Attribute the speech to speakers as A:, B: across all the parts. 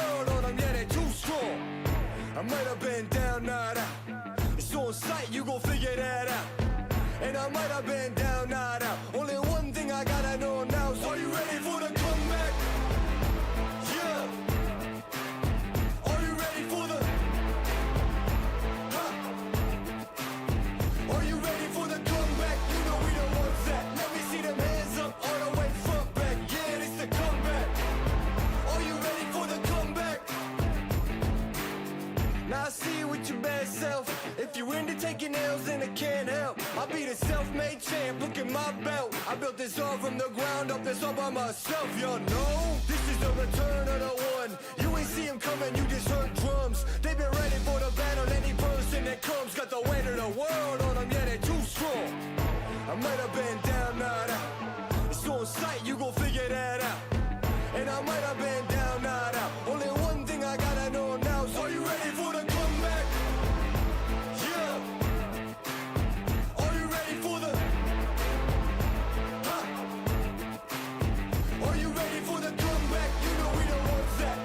A: world on them, yeah, they're too strong. I might have been down, not out. It's on sight, you gon' figure that out. And I might have been down, not out. Only one thing I gotta know now is, are you ready for the comeback? Yeah. Are you ready for the... Huh? Are you ready for the comeback? You know we the ones that... Let me see them hands up all the way front back. Yeah, it's the comeback. Are you ready for the comeback? Now I see you with your bad self. If you're into taking L's, then it can't help. I'll be the self-made champ, look at my belt. I built this all from the ground up, this all by myself, y'all know. This is the return of the one. You ain't see him coming, you just heard drums. They've been ready for the battle, any person that comes got the weight of the world on them, yeah, they're too strong. I might have been down, not out. It's on sight, you gon' figure that out. And I might have been down, not out. Only one thing I gotta know now is, are you ready for the comeback? Yeah. Are you ready for the... Huh? Are you ready for the comeback? You know we the ones that...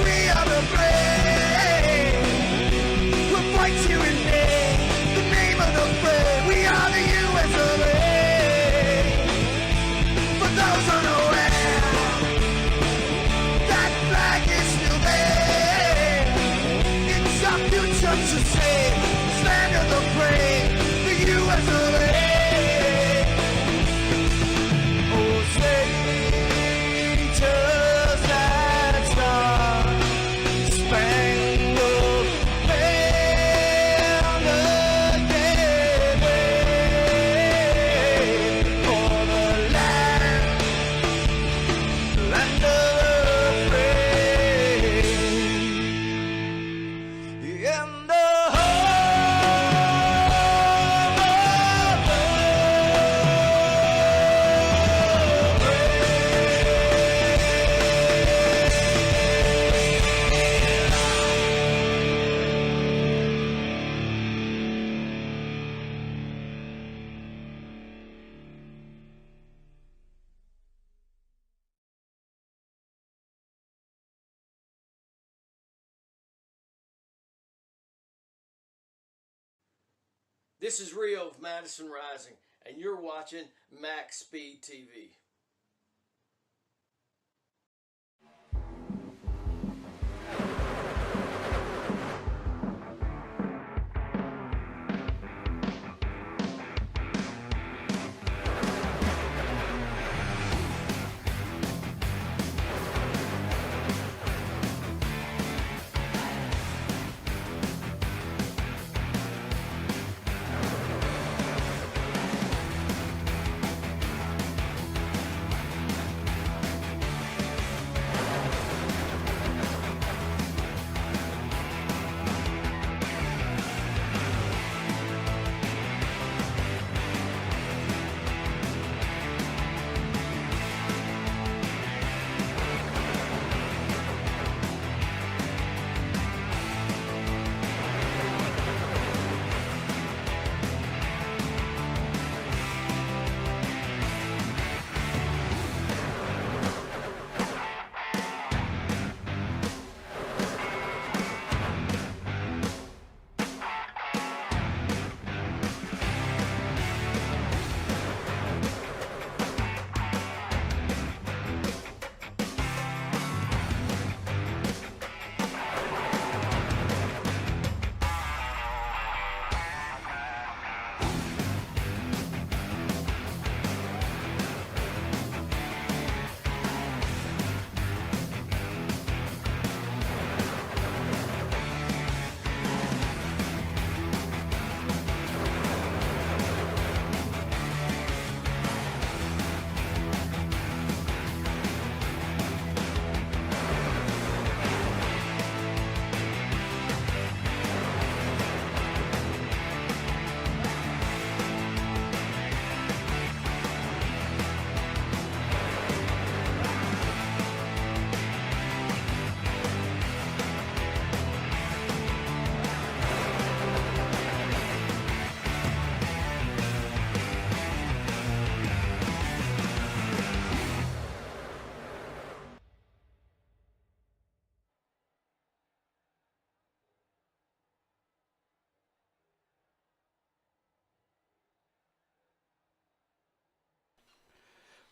A: we are the brave. We'll fight you in name, the name of the brave. We are the US of A. For those unaware, that flag is still there. It's our future to save, this land of the brave, the US of A. Oh, say, just that star-spangled banner, yeah, wave for the land of the brave. And the
B: This is Rio of Madison Rising, and you're watching Maxspeedtv.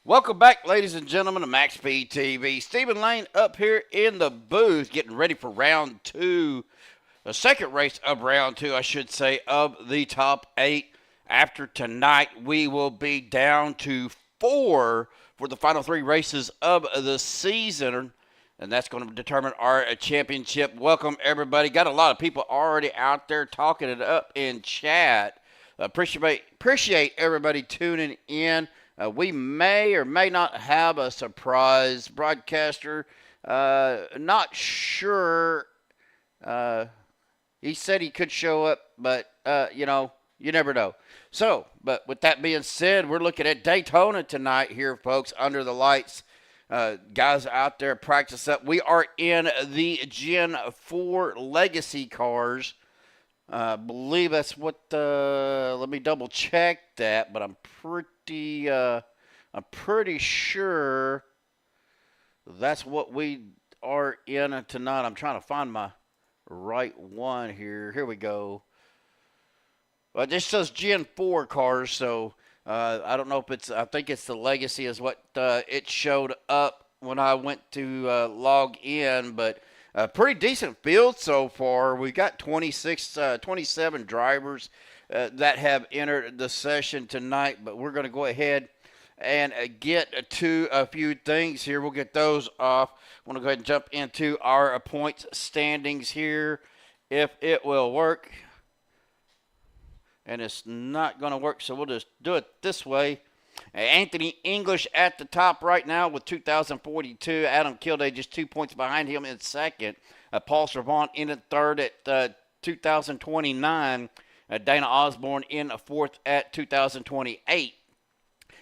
C: Welcome back, ladies and gentlemen, to Maxspeedtv. Stephen Lane up here in the booth getting ready for round two, the second race of round two, I should say, of the top 8. After tonight, we will be down to 4 for the final 3 races of the season, and that's going to determine our championship. Welcome, everybody. Got a lot of people already out there talking it up in chat. Appreciate everybody tuning in. We may or may not have a surprise broadcaster. Not sure. He said he could show up, but, you never know. So, but with that being said, we're looking at Daytona tonight here, folks, under the lights. Guys out there practice up. We are in the Gen 4 Legacy cars. I believe that's what, let me double check that, but I'm pretty sure that's what we are in tonight. I'm trying to find my right one here. Here we go. Well, this says Gen 4 cars, so I don't know if it's, I think it's the Legacy is what it showed up when I went to log in, but a pretty decent field so far. We've got 27 drivers that have entered the session tonight, but we're going to go ahead and get to a few things here. We'll get those off. I want to go ahead and jump into our points standings here, if it will work. And it's not going to work, so we'll just do it this way. Anthony English at the top right now with 2,042. Adam Kilday just 2 points behind him in second. Paul Servant in at third at 2,029. Dana Osborne in fourth at 2,028.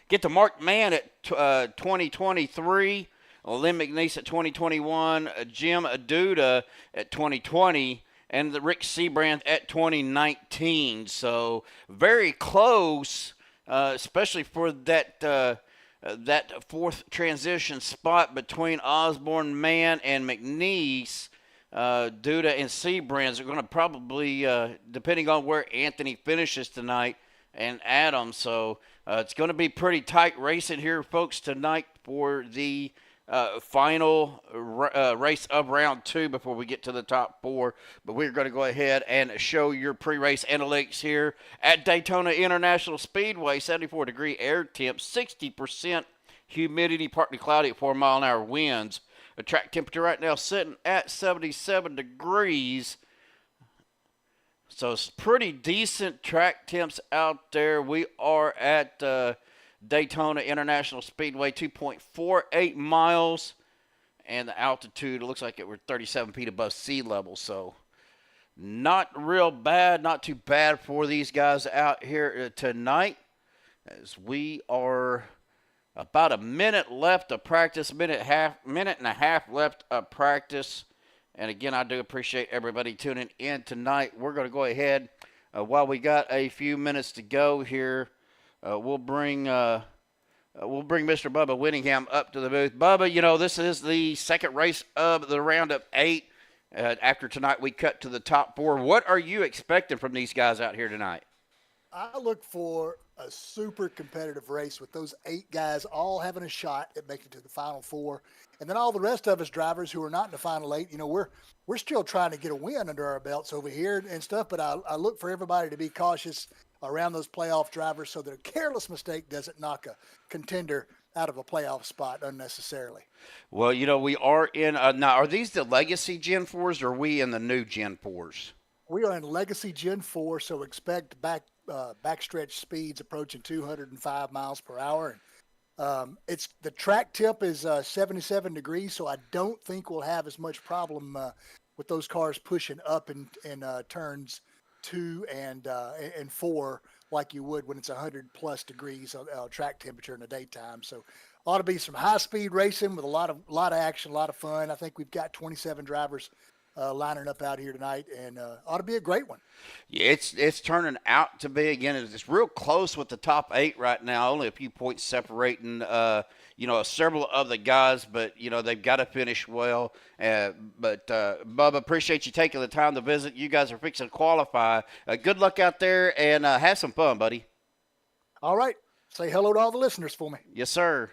C: Get to Mark Mann at 2023. Lynn McNeese at 2021. Jim Aduda at 2020. And the Rick Seabrand at 2019. So very close, especially for that fourth transition spot between Osborne, Mann, and McNeese. Duda and Seabrands are going to probably, depending on where Anthony finishes tonight, and Adam. So it's going to be pretty tight racing here, folks, tonight for the final race of round two before we get to the top four. But we're going to go ahead and show your pre-race analytics here at Daytona International Speedway. 74-degree air temp, 60% humidity, partly cloudy at 4-mile-an-hour winds. The track temperature right now sitting at 77 degrees. So it's pretty decent track temps out there. We are at Daytona International Speedway, 2.48 miles, and the altitude, it looks like we're 37 feet above sea level, so not real bad, not too bad for these guys out here tonight, as we are about a minute left of practice, minute and a half left of practice, and again, I do appreciate everybody tuning in tonight. We're going to go ahead, while we got a few minutes to go here, we'll bring Mr. Bubba Whittingham up to the booth. Bubba, you know, this is the second race of the round of 8. After tonight, we cut to the top 4. What are you expecting from these guys out here tonight?
D: I look for a super competitive race with those 8 guys all having a shot at making it to the final 4. And then all the rest of us drivers who are not in the final 8, you know, we're still trying to get a win under our belts over here and stuff. But I look for everybody to be cautious around those playoff drivers so that a careless mistake doesn't knock a contender out of a playoff spot unnecessarily.
C: Well, you know, we are in now, are these the Legacy Gen 4s or are we in the new Gen 4s?
D: We are in Legacy Gen 4, so expect backstretch speeds approaching 205 miles per hour. It's the track temp is 77 degrees, so I don't think we'll have as much problem with those cars pushing up in turns 2 and 4 like you would when it's 100+ degrees track temperature in the daytime. So ought to be some high speed racing with a lot of action, a lot of fun. I think we've got 27 drivers lining up out here tonight, and ought to be a great one.
C: Yeah, it's turning out to be, again, it's real close with the top 8 right now, only a few points separating you know, several of the guys, but, you know, they've got to finish well. But, Bubba, appreciate you taking the time to visit. You guys are fixing to qualify. Good luck out there, and have some fun, buddy.
D: All right. Say hello to all the listeners for me.
C: Yes, sir.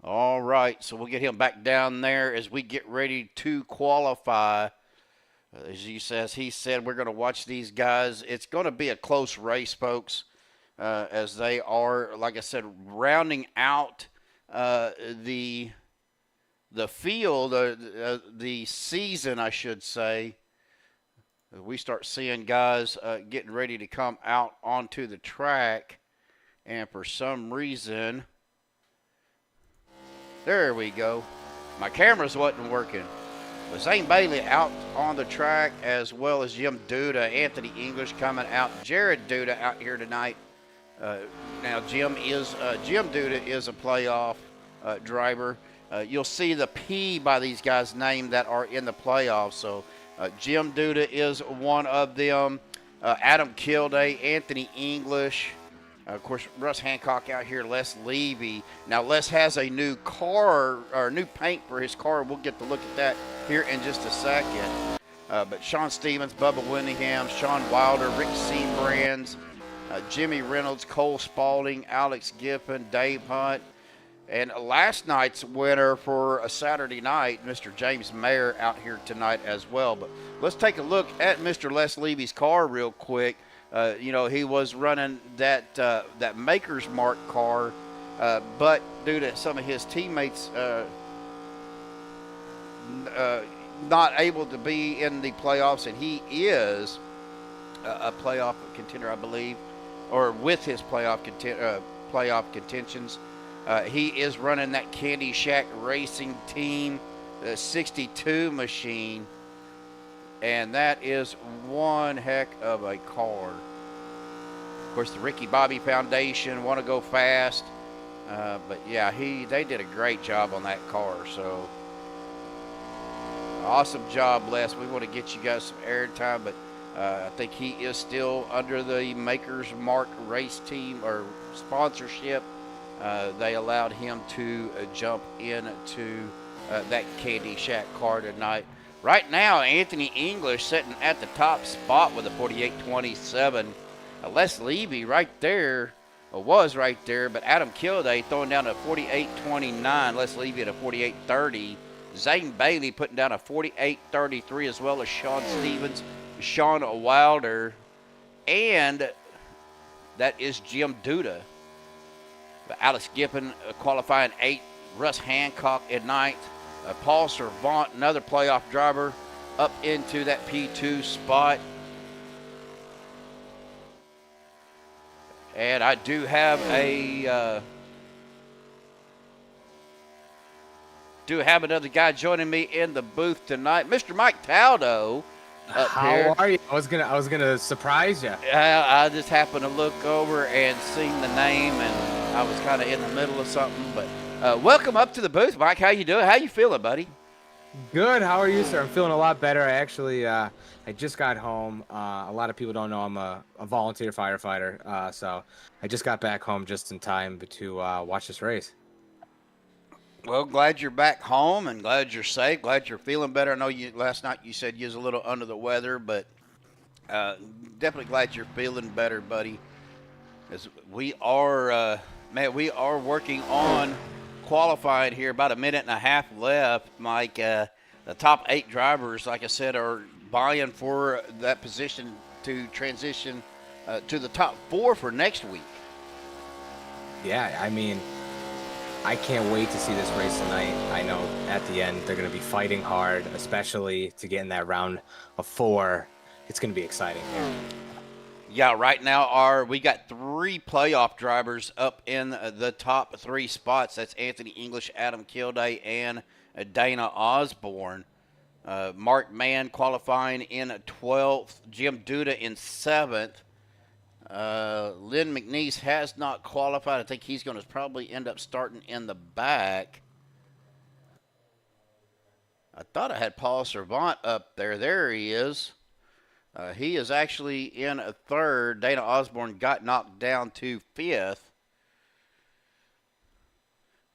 C: All right, so we'll get him back down there as we get ready to qualify. As he said, we're going to watch these guys. It's going to be a close race, folks. As they are, like I said, rounding out the field, the season, I should say. We start seeing guys getting ready to come out onto the track, and for some reason, there we go. My cameras wasn't working. But Zane Bailey out on the track, as well as Jim Duda, Anthony English coming out, Jared Duda out here tonight. Now Jim Duda is a playoff driver. You'll see the P by these guys' name that are in the playoffs. So Jim Duda is one of them. Adam Kilday, Anthony English, Of course, Russ Hancock out here, Les Levy. Now, Les has a new car, or new paint for his car. We'll get to look at that here in just a second. But Sean Stevens, Bubba Winningham, Sean Wilder, Rick Seabrands, Jimmy Reynolds, Cole Spaulding, Alex Giffen, Dave Hunt, and last night's winner for a Saturday night, Mr. James Mayer, out here tonight as well. But let's take a look at Mr. Les Levy's car real quick. He was running that Maker's Mark car, but due to some of his teammates not able to be in the playoffs, and he is a playoff contender, I believe, or with his playoff contentions. He is running that Candy Shack Racing Team, the 62 machine, and that is one heck of a car. Of course, the Ricky Bobby Foundation want to go fast, but yeah, they did a great job on that car. So awesome job, Les. We want to get you guys some airtime, but I think he is still under the Maker's Mark race team or sponsorship. They allowed him to jump into that Candy Shack car tonight. Right now, Anthony English sitting at the top spot with a 48.27. Les Levy right there, was right there, but Adam Kilday throwing down a 48.29. Les Levy at a 48.30. Zane Bailey putting down a 48.33, as well as Sean Stevens, Sean Wilder, and that is Jim Duda. But Alex Giffen qualifying 8th. Russ Hancock at 9th. Paul Servant, another playoff driver, up into that P2 spot. And I do have another guy joining me in the booth tonight, Mr. Mike Taldo.
E: How are you? I was gonna surprise you.
C: I just happened to look over and seen the name, and I was kind of in the middle of something. But welcome up to the booth, Mike. How you doing? How you feeling, buddy?
E: Good. How are you, sir? I'm feeling a lot better. I actually, I just got home. A lot of people don't know I'm a volunteer firefighter, so I just got back home just in time to watch this race.
C: Well, glad you're back home and glad you're safe. Glad you're feeling better. I know last night you said you was a little under the weather, but definitely glad you're feeling better, buddy. As we are, we are working on qualifying here. About a minute and a half left, Mike. The top 8 drivers, like I said, are vying for that position to transition to the top 4 for next week.
E: Yeah, I mean, I can't wait to see this race tonight. I know at the end they're going to be fighting hard, especially to get in that round of 4. It's going to be exciting.
C: Yeah, right now we got 3 playoff drivers up in the top 3 spots. That's Anthony English, Adam Kilday, and Dana Osborne. Mark Mann qualifying in 12th. Jim Duda in 7th. Lynn McNeese has not qualified. I think he's going to probably end up starting in the back. I thought I had Paul Servant up there. There he is. He is actually in 3rd. Dana Osborne got knocked down to 5th.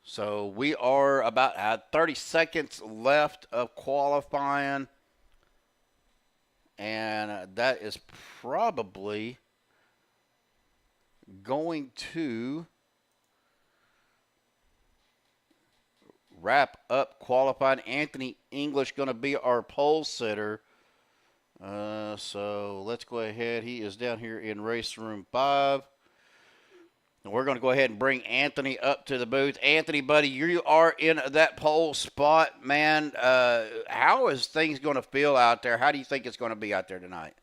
C: So we are about 30 seconds left of qualifying. And that is probably going to wrap up qualifying. Anthony English going to be our pole sitter. So let's go ahead. He is down here in race room 5. And we're going to go ahead and bring Anthony up to the booth. Anthony, buddy, you are in that pole spot, man. How is things going to feel out there? How do you think it's going to be out there tonight?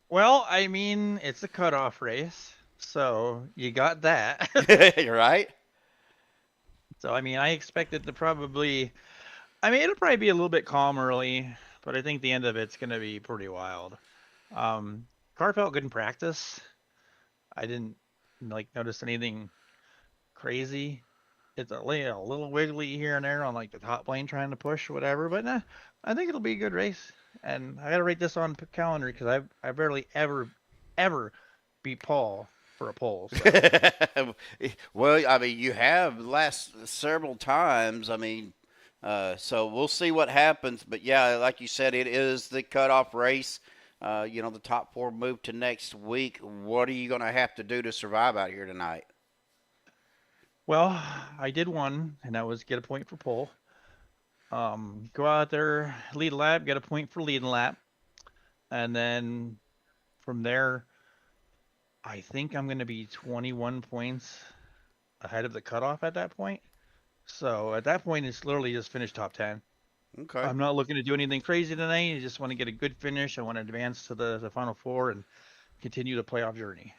F: Well, I mean, it's a cutoff race, so you got that.
C: You're right.
F: So, I mean, I expect it to probably, it'll probably be a little bit calm early, but I think the end of it's going to be pretty wild. Car felt good in practice. I didn't, notice anything crazy. It's a little wiggly here and there on, the top lane trying to push or whatever, but nah, I think it'll be a good race. And I got to rate this on calendar because I barely ever beat Paul for a pole. So.
C: Well, I mean, you have last several times. I mean, so we'll see what happens. But yeah, like you said, it is the cutoff race. The top 4 move to next week. What are you going to have to do to survive out here tonight?
F: Well, I did one, and that was get a point for pole. Go out there, lead a lap, get a point for leading lap. And then from there, I think I'm going to be 21 points ahead of the cutoff at that point. So at that point, it's literally just finish top 10.
C: Okay.
F: I'm not looking to do anything crazy tonight. I just want to get a good finish. I want to advance to the Final Four and continue the playoff journey.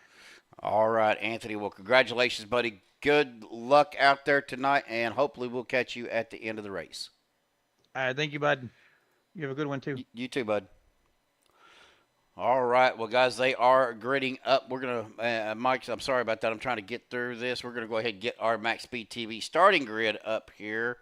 C: All right, Anthony. Well, congratulations, buddy. Good luck out there tonight, and hopefully we'll catch you at the end of the race.
F: All right, thank you, bud. You have a good one, too.
C: You too, bud. All right. Well, guys, they are gridding up. We're going to, Mike, I'm sorry about that. I'm trying to get through this. We're going to go ahead and get our Maxspeed TV starting grid up here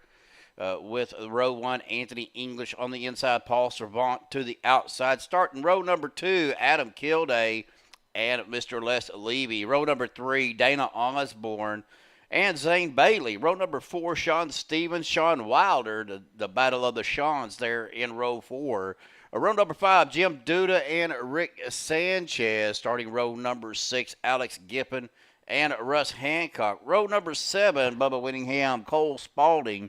C: with row 1, Anthony English on the inside, Paul Servant to the outside. Starting row number 2, Adam Kilday and Mr. Les Levy. Row number 3, Dana Osborne and Zane Bailey. Row number 4, Sean Stevens, Sean Wilder, the battle of the Seans there in row 4. Row number 5, Jim Duda and Rick Sanchez. Starting row number 6, Alex Gippon and Russ Hancock. Row number 7, Bubba Whittingham, Cole Spaulding.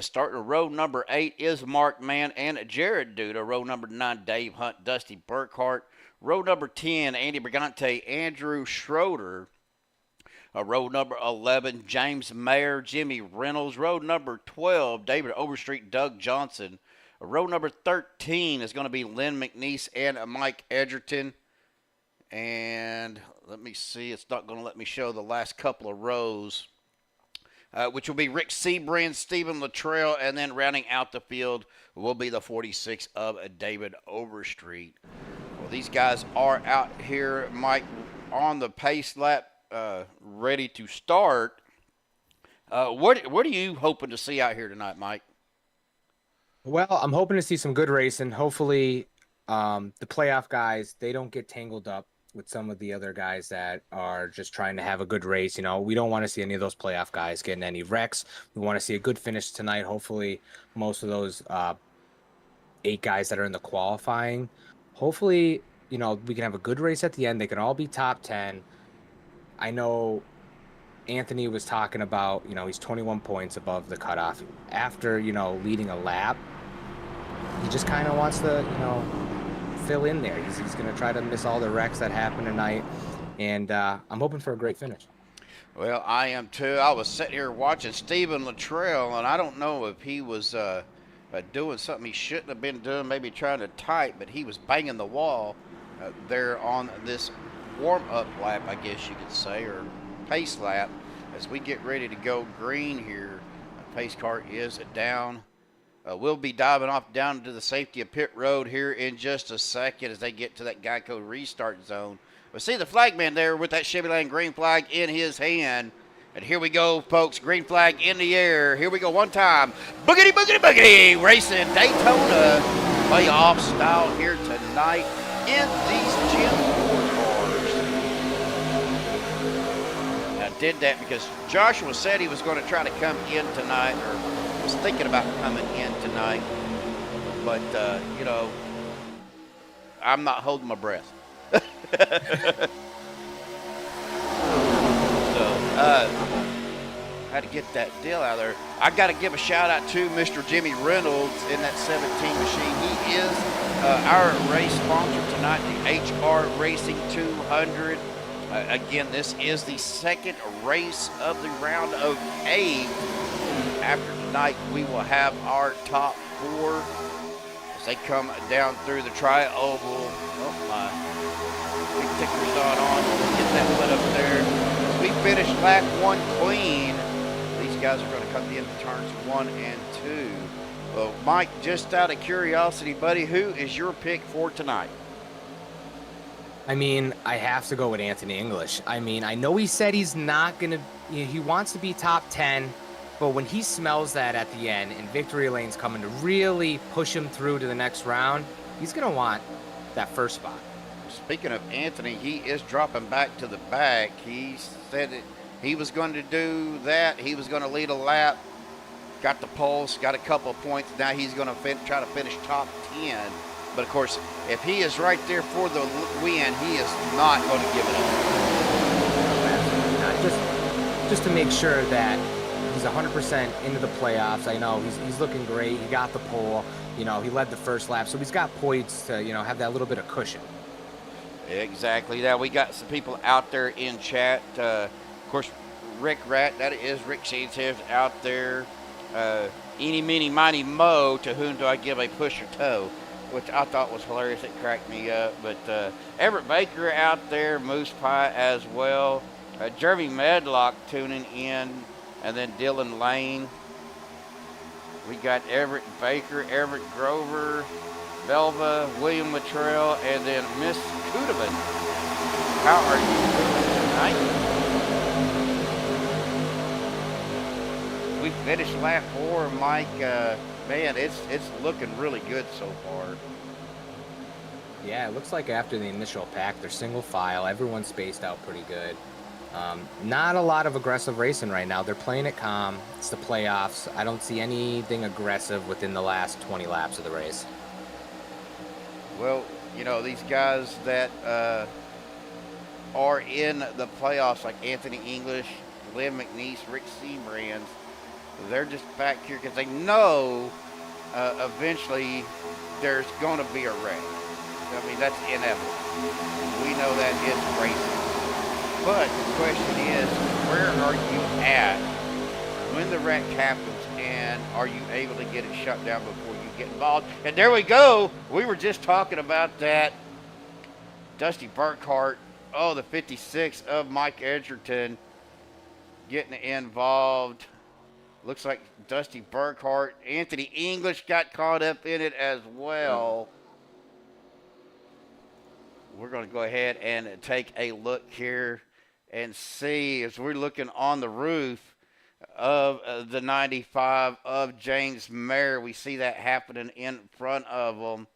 C: Starting row number 8 is Mark Mann and Jared Duda. Row number 9, Dave Hunt, Dusty Burkhart. Row number 10, Andy Brigante, Andrew Schroeder. Row number 11, James Mayer, Jimmy Reynolds. Row number 12, David Overstreet, Doug Johnson. Row number 13 is going to be Lynn McNeese and Mike Edgerton. And let me see. It's not going to let me show the last couple of rows, which will be Rick Seabrand, Stephen Luttrell, and then rounding out the field will be the 46 of David Overstreet. Well, these guys are out here, Mike, on the pace lap, ready to start. What are you hoping to see out here tonight, Mike?
E: Well, I'm hoping to see some good racing. Hopefully, the playoff guys, they don't get tangled up with some of the other guys that are just trying to have a good race. We don't want to see any of those playoff guys getting any wrecks. We want to see a good finish tonight. Hopefully, most of those 8 guys that are in the qualifying, hopefully, we can have a good race at the end. They can all be top 10. I know Anthony was talking about, he's 21 points above the cutoff. After, leading a lap, he just kind of wants to, fill in there. He's going to try to miss all the wrecks that happen tonight, and I'm hoping for a great finish.
C: Well, I am too. I was sitting here watching Stephen Luttrell, and I don't know if he was doing something he shouldn't have been doing, maybe trying to type, but he was banging the wall there on this warm-up lap, I guess you could say, or pace lap, as we get ready to go green here. Pace car is down. We'll be diving off down to the safety of pit road here in just a second as they get to that Geico restart zone. But see the flagman there with that Chevy Lane green flag in his hand. And here we go, folks. Green flag in the air. Here we go one time. Boogity, boogity, boogity. Racing Daytona playoff style here tonight in these Gen 4 cars. I did that because Joshua said he was going to try to come in tonight, or was thinking about coming in tonight. But, I'm not holding my breath. Had to get that deal out of there. I got to give a shout out to Mr. Jimmy Reynolds in that 17 machine. He is our race sponsor tonight, the HR Racing 200. Again, this is the second race of the round of 8. After tonight, we will have our top 4 as they come down through the tri-oval. Oh my, big ticker's not on. Get that put up there. We finished lap 1 clean. These guys are going to come in turns 1 and 2. Well, Mike, just out of curiosity, buddy, who is your pick for tonight?
E: I mean, I have to go with Anthony English. I mean, I know he said he's not going to, he wants to be top 10, but when he smells that at the end and victory lane's coming to really push him through to the next round, he's going to want that first spot.
C: speaking of Anthony, he is dropping back to the back. He said that he was going to do that. He was going to lead a lap. Got the pulse, got a couple of points. Now he's going to try to finish top 10. But, of course, if he is right there for the win, he is not going to give it up.
E: Just to make sure that he's 100% into the playoffs. I know he's looking great. He got the pole. You know, he led the first lap. So he's got points to, you know, have that little bit of cushion.
C: Exactly. Now, we got some people out there in chat. Of course, Rick Rat, that is Rick Sheets out there. Eeny, meeny, miny, mo, to whom do I give a push or toe? Which I thought was hilarious. It cracked me up. But Everett Baker out there, Moose Pie as well. Jeremy Medlock tuning in. And then Dylan Lane. We got Everett Baker, Everett Grover, Belva, William Luttrell, and then Miss Kudavan. How are you doing tonight? We finished lap 4, Mike. Man, it's looking really good so far.
E: Yeah, it looks like after the initial pack, they're single file. Everyone's spaced out pretty good. Not a lot of aggressive racing right now. They're playing it calm. It's the playoffs. I don't see anything aggressive within the last 20 laps of the race.
C: Well, you know, these guys that are in the playoffs, like Anthony English, Lynn McNeese, Rick Seabrands, they're just back here because they know eventually there's going to be a wreck. I mean, that's inevitable. We know that it's racing. But the question is, where are you at when the wreck happens, and are you able to get it shut down before you get involved? And there we go. We were just talking about that. Dusty Burkhart, the 56 of Mike Edgerton getting involved. Looks like Dusty Burkhart. Anthony English got caught up in it as well. We're going to go ahead and take a look here and see, as we're looking on the roof of the 95 of James Mayer, we see that happening in front of them.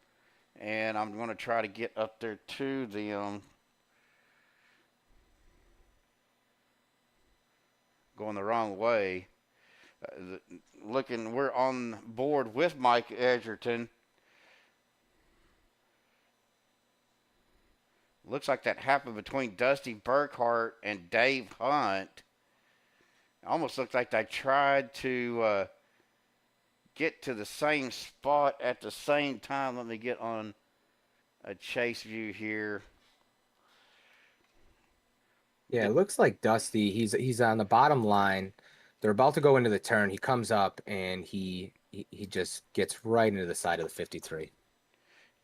C: And I'm going to try to get up there to them. Going the wrong way. We're on board with Mike Edgerton. Looks like that happened between Dusty Burkhart and Dave Hunt. Almost looks like they tried to get to the same spot at the same time. Let me get on a chase view here.
E: Yeah, it looks like Dusty, he's on the bottom line. They're about to go into the turn. He comes up and he just gets right into the side of the 53.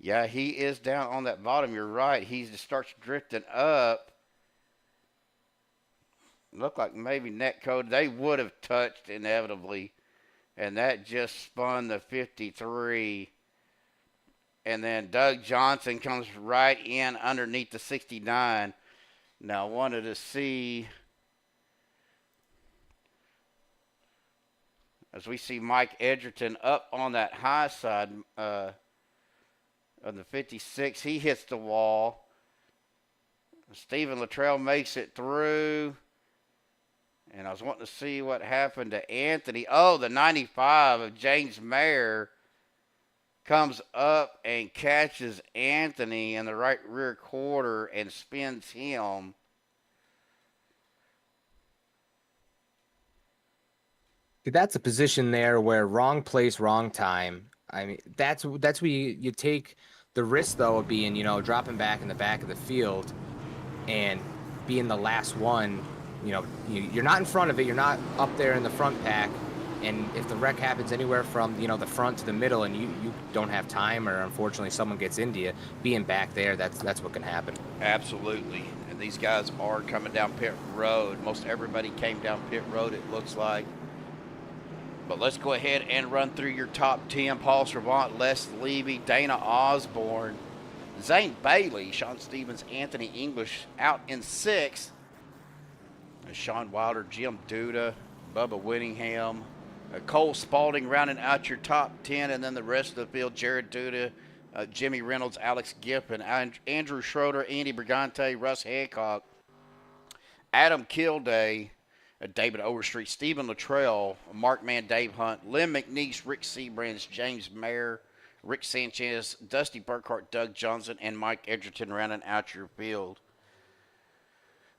C: Yeah, he is down on that bottom. You're right. He just starts drifting up. Look like maybe netcode. They would have touched inevitably. And that just spun the 53. And then Doug Johnson comes right in underneath the 69. Now, I wanted to see, as we see Mike Edgerton up on that high side of the 56, he hits the wall. Stephen Luttrell makes it through. And I was wanting to see what happened to Anthony. Oh, the 95 of James Mayer comes up and catches Anthony in the right rear quarter and spins him.
E: That's a position there where wrong place, wrong time. I mean, that's where you take the risk, though, of being, dropping back in the back of the field and being the last one. You're not in front of it. You're not up there in the front pack. And if the wreck happens anywhere from, the front to the middle and you don't have time, or unfortunately someone gets into you, being back there, that's what can happen.
C: Absolutely. And these guys are coming down pit road. Most everybody came down pit road, it looks like. But let's go ahead and run through your top 10. Paul Servant, Les Levy, Dana Osborne, Zane Bailey, Sean Stevens, Anthony English out in 6th. Sean Wilder, Jim Duda, Bubba Whittingham, Cole Spalding rounding out your top 10, and then the rest of the field, Jared Duda, Jimmy Reynolds, Alex Giffen, Andrew Schroeder, Andy Brigante, Russ Hancock, Adam Kilday, David Overstreet, Stephen Luttrell, Mark Mann, Dave Hunt, Lynn McNeese, Rick Seabrands, James Mayer, Rick Sanchez, Dusty Burkhart, Doug Johnson, and Mike Edgerton rounding out your field.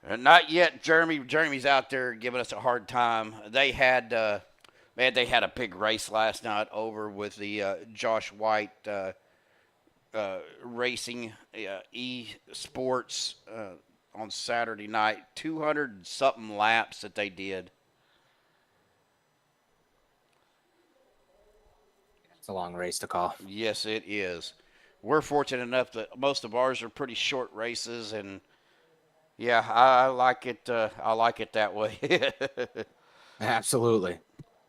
C: Not yet, Jeremy. Jeremy's out there giving us a hard time. They had a big race last night over with the Josh White Racing eSports on Saturday night. 200-something laps that they did.
E: It's a long race to call.
C: Yes, it is. We're fortunate enough that most of ours are pretty short races, and yeah, I like it. I like it that way.
E: Absolutely.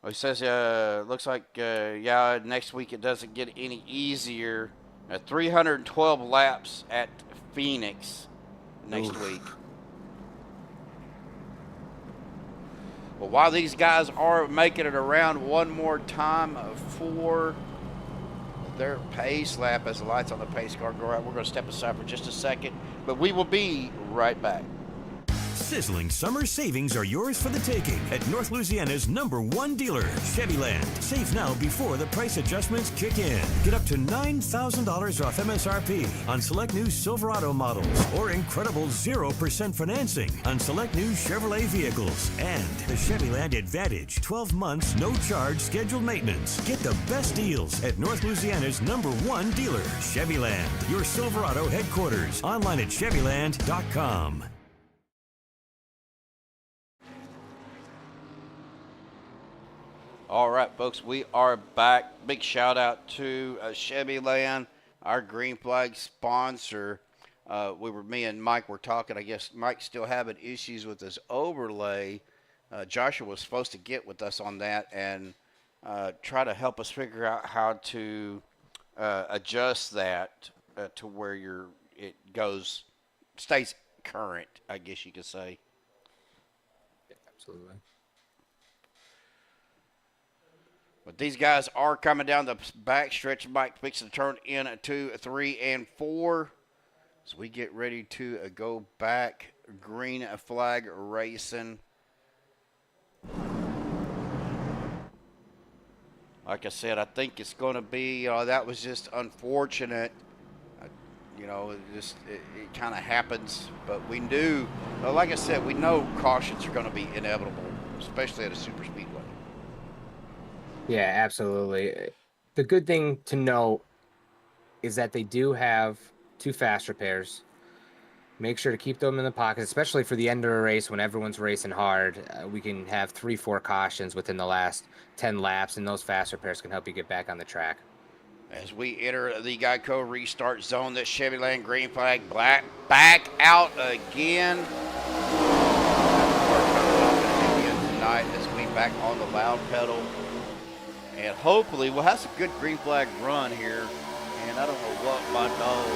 C: It says, looks like, next week it doesn't get any easier. 312 laps at Phoenix next week. Well, while these guys are making it around one more time for their pace lap as the lights on the pace car go out, we're going to step aside for just a second, but we will be right back.
G: Sizzling summer savings are yours for the taking at North Louisiana's #1 dealer, Chevyland. Save now before the price adjustments kick in. Get up to $9,000 off MSRP on select new Silverado models or incredible 0% financing on select new Chevrolet vehicles. And the Chevyland Advantage, 12 months, no charge scheduled maintenance. Get the best deals at North Louisiana's #1 dealer, Chevyland. Your Silverado headquarters. Online at Chevyland.com.
C: All right, folks, we are back. Big shout out to Chevyland, our green flag sponsor. Me and Mike were talking. I guess Mike's still having issues with his overlay. Joshua was supposed to get with us on that and try to help us figure out how to adjust that to where it stays current, I guess you could say.
E: Absolutely.
C: But these guys are coming down the back stretch. Mike fixing to turn in 2, 3, and 4. So we get ready to go back. Green flag racing. Like I said, I think it's going to be, that was just unfortunate. It kind of happens. But we knew, like I said, we know cautions are going to be inevitable, especially at a super speedway.
E: Yeah, absolutely. The good thing to note is that they do have 2 fast repairs. Make sure to keep them in the pocket, especially for the end of a race when everyone's racing hard. We can have 3-4 cautions within the last 10 laps, and those fast repairs can help you get back on the track.
C: As we enter the Geico restart zone, the Chevyland green flag back out again. Tonight as we back on the loud pedal. And hopefully we'll have some good green flag run here. And I don't know what my dog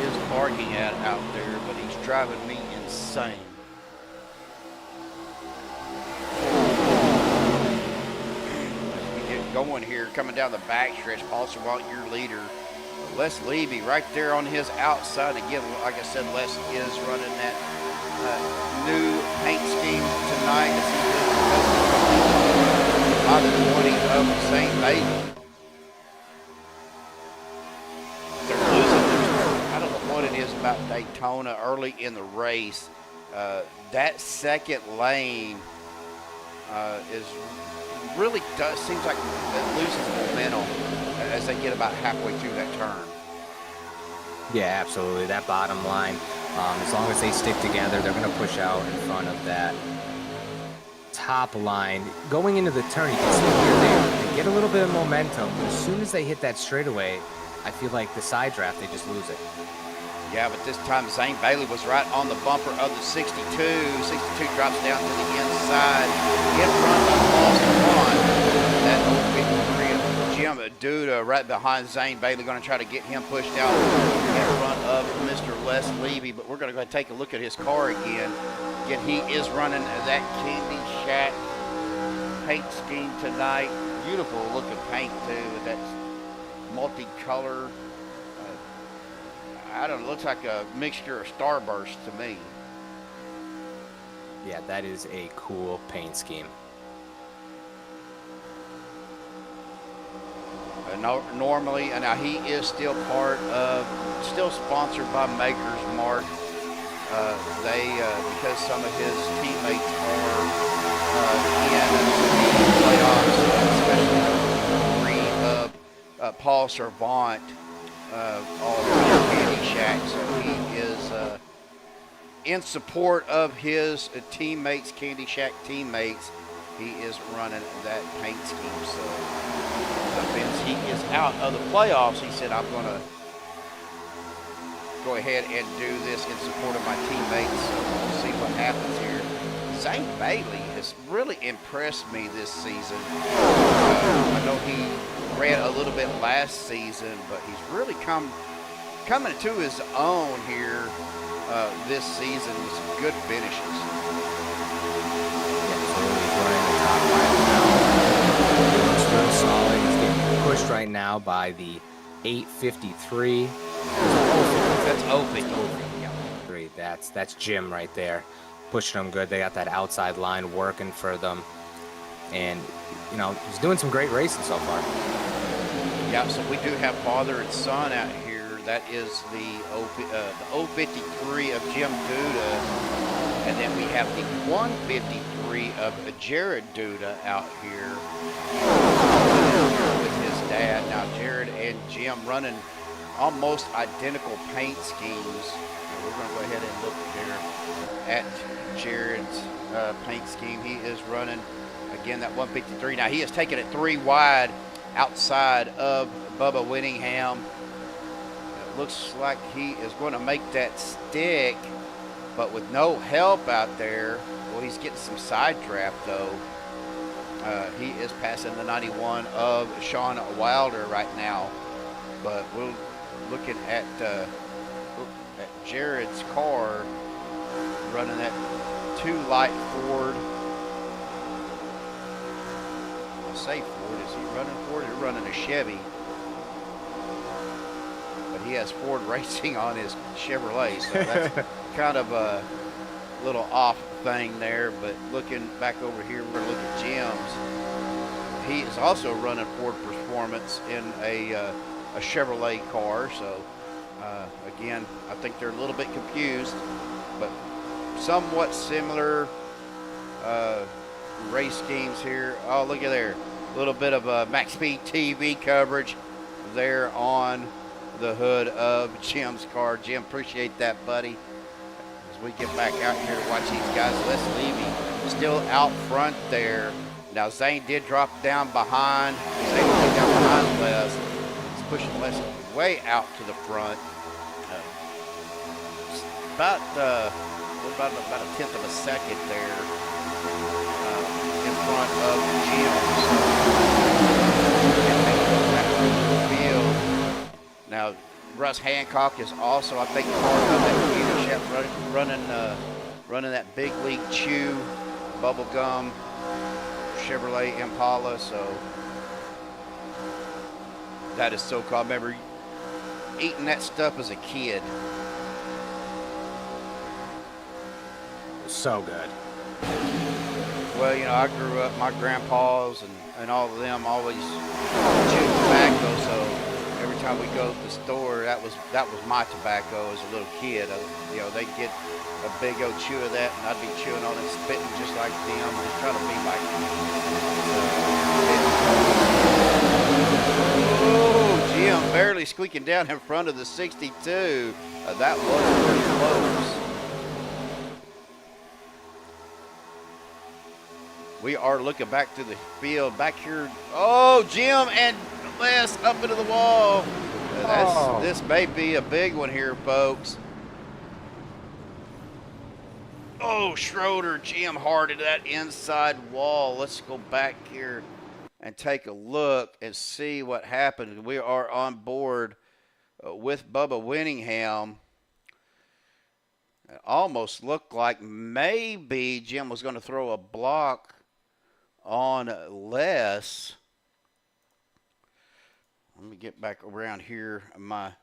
C: is barking at out there, but he's driving me insane. As we get going here, coming down the backstretch, Paul Servant, your leader. Les Levy right there on his outside. Again, like I said, Les is running that new paint scheme tonight as he by the 20 of St. Bailey. They're losing. I don't know what it is about Daytona early in the race. That second lane seems like it loses momentum as they get about halfway through that turn.
E: Yeah, absolutely. That bottom line, as long as they stick together, they're going to push out in front of that top line. Going into the turn, you can see here they get a little bit of momentum, but as soon as they hit that straightaway, I feel like the side draft, they just lose it.
C: Yeah, but this time Zane Bailey was right on the bumper of the 62. 62 drops down to the inside in front of Austin Vaughn. That old 53 of Jim Duda right behind Zane Bailey, going to try to get him pushed out in front of Mr. Les Levy. But we're going to go ahead and take a look at his car again. Again, he is running that Candy Shack paint scheme tonight. Beautiful looking paint too with that multicolor. I don't know, it looks like a mixture of Starburst to me.
E: Yeah, that is a cool paint scheme.
C: Normally, and now he is still still sponsored by Maker's Mark. Because some of his teammates are in the playoffs, especially Paul Servant, all Candy Shack. So he is in support of his teammates, Candy Shack teammates. He is running that paint scheme. So since he is out of the playoffs, he said, I'm going to go ahead and do this in support of my teammates. So we'll see what happens here. Zane Bailey has really impressed me this season. I know he ran a little bit last season, but he's really coming to his own here this season with some good finishes.
E: Looks real solid. He's getting pushed right now by the 853.
C: That's open.
E: Yeah, that's Jim right there, pushing them good. They got that outside line working for them, and you know he's doing some great racing so far.
C: Yeah, so we do have father and son out here. That is the 053 of Jim Duda, and then we have the 153 of Jared Duda out here with his dad. Now Jared and Jim running almost identical paint schemes. We're going to go ahead and look here at Jared's paint scheme. He is running, again, that 153. Now, he has taken it 3 wide outside of Bubba Winningham. It looks like he is going to make that stick, but with no help out there. Well, he's getting some side draft, though. He is passing the 91 of Sean Wilder right now, but we're looking at Jared's car running that 2 light Ford. I say Ford, is he running Ford? He's running a Chevy, but he has Ford Racing on his Chevrolet, so that's kind of a little off thing there. But looking back over here, we're going to look at Jim's. He is also running Ford Performance in a Chevrolet car, so again, I think they're a little bit confused, but somewhat similar race schemes here. Oh, look at there, a little bit of Maxspeedtv coverage there on the hood of Jim's car. Jim, appreciate that, buddy. As we get back out here to watch these guys, Les Levy still out front there. Now Zane did drop down behind. Zane went down behind Les. Pushing Les way out to the front, about a 1/10 of a second there in front of Jim. Now Russ Hancock is also, I think, part of that leadership running that big league chew bubblegum Chevrolet Impala. So that is so cool. I remember eating that stuff as a kid.
E: So good.
C: Well, you know, I grew up, my grandpas and all of them always chewed tobacco, so every time we go to the store, that was my tobacco as a little kid. You know, they'd get a big old chew of that, and I'd be chewing on it, spitting just like them, just trying to be like Oh, Jim barely squeaking down in front of the 62. That was pretty close. We are looking back to the field. Back here. Oh, Jim and Les up into the wall. This may be a big one here, folks. Oh, Schroeder, Jim hard into that inside wall. Let's go back here and take a look and see what happened. We are on board with Bubba Winningham. It almost looked like maybe Jim was going to throw a block on Les. Let me get back around here, my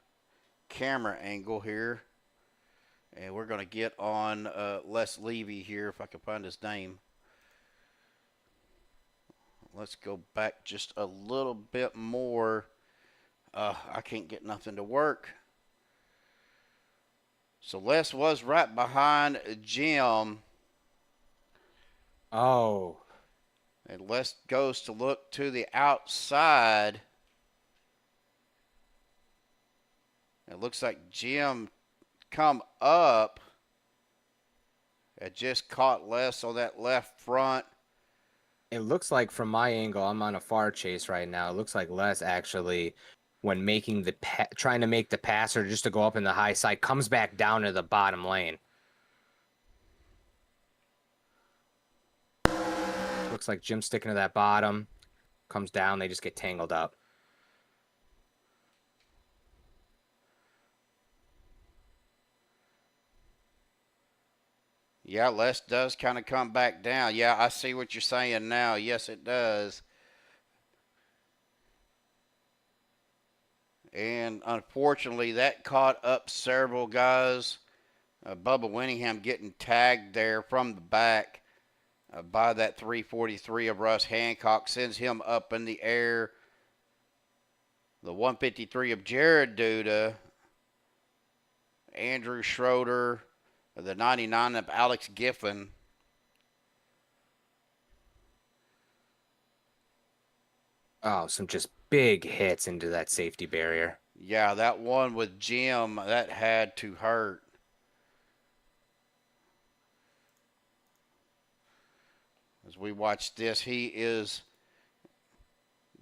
C: camera angle here. And we're going to get on Les Levy here, if I can find his name. Let's go back just a little bit more. I can't get nothing to work. So Les was right behind Jim.
E: Oh.
C: And Les goes to look to the outside. It looks like Jim come up. It just caught Les on that left front.
E: It looks like from my angle, I'm on a far chase right now. It looks like Les actually, when making the trying to make the passer just to go up in the high side, comes back down to the bottom lane. Looks like Jim's sticking to that bottom, comes down, they just get tangled up.
C: Yeah, Les does kind of come back down. Yeah, I see what you're saying now. Yes, it does. And unfortunately, that caught up several guys. Bubba Winningham getting tagged there from the back by that 343 of Russ Hancock. Sends him up in the air. The 153 of Jared Duda. Andrew Schroeder. The 99 of Alex Giffen.
E: Oh, some just big hits into that safety barrier.
C: Yeah, that one with Jim, that had to hurt. As we watch this, he is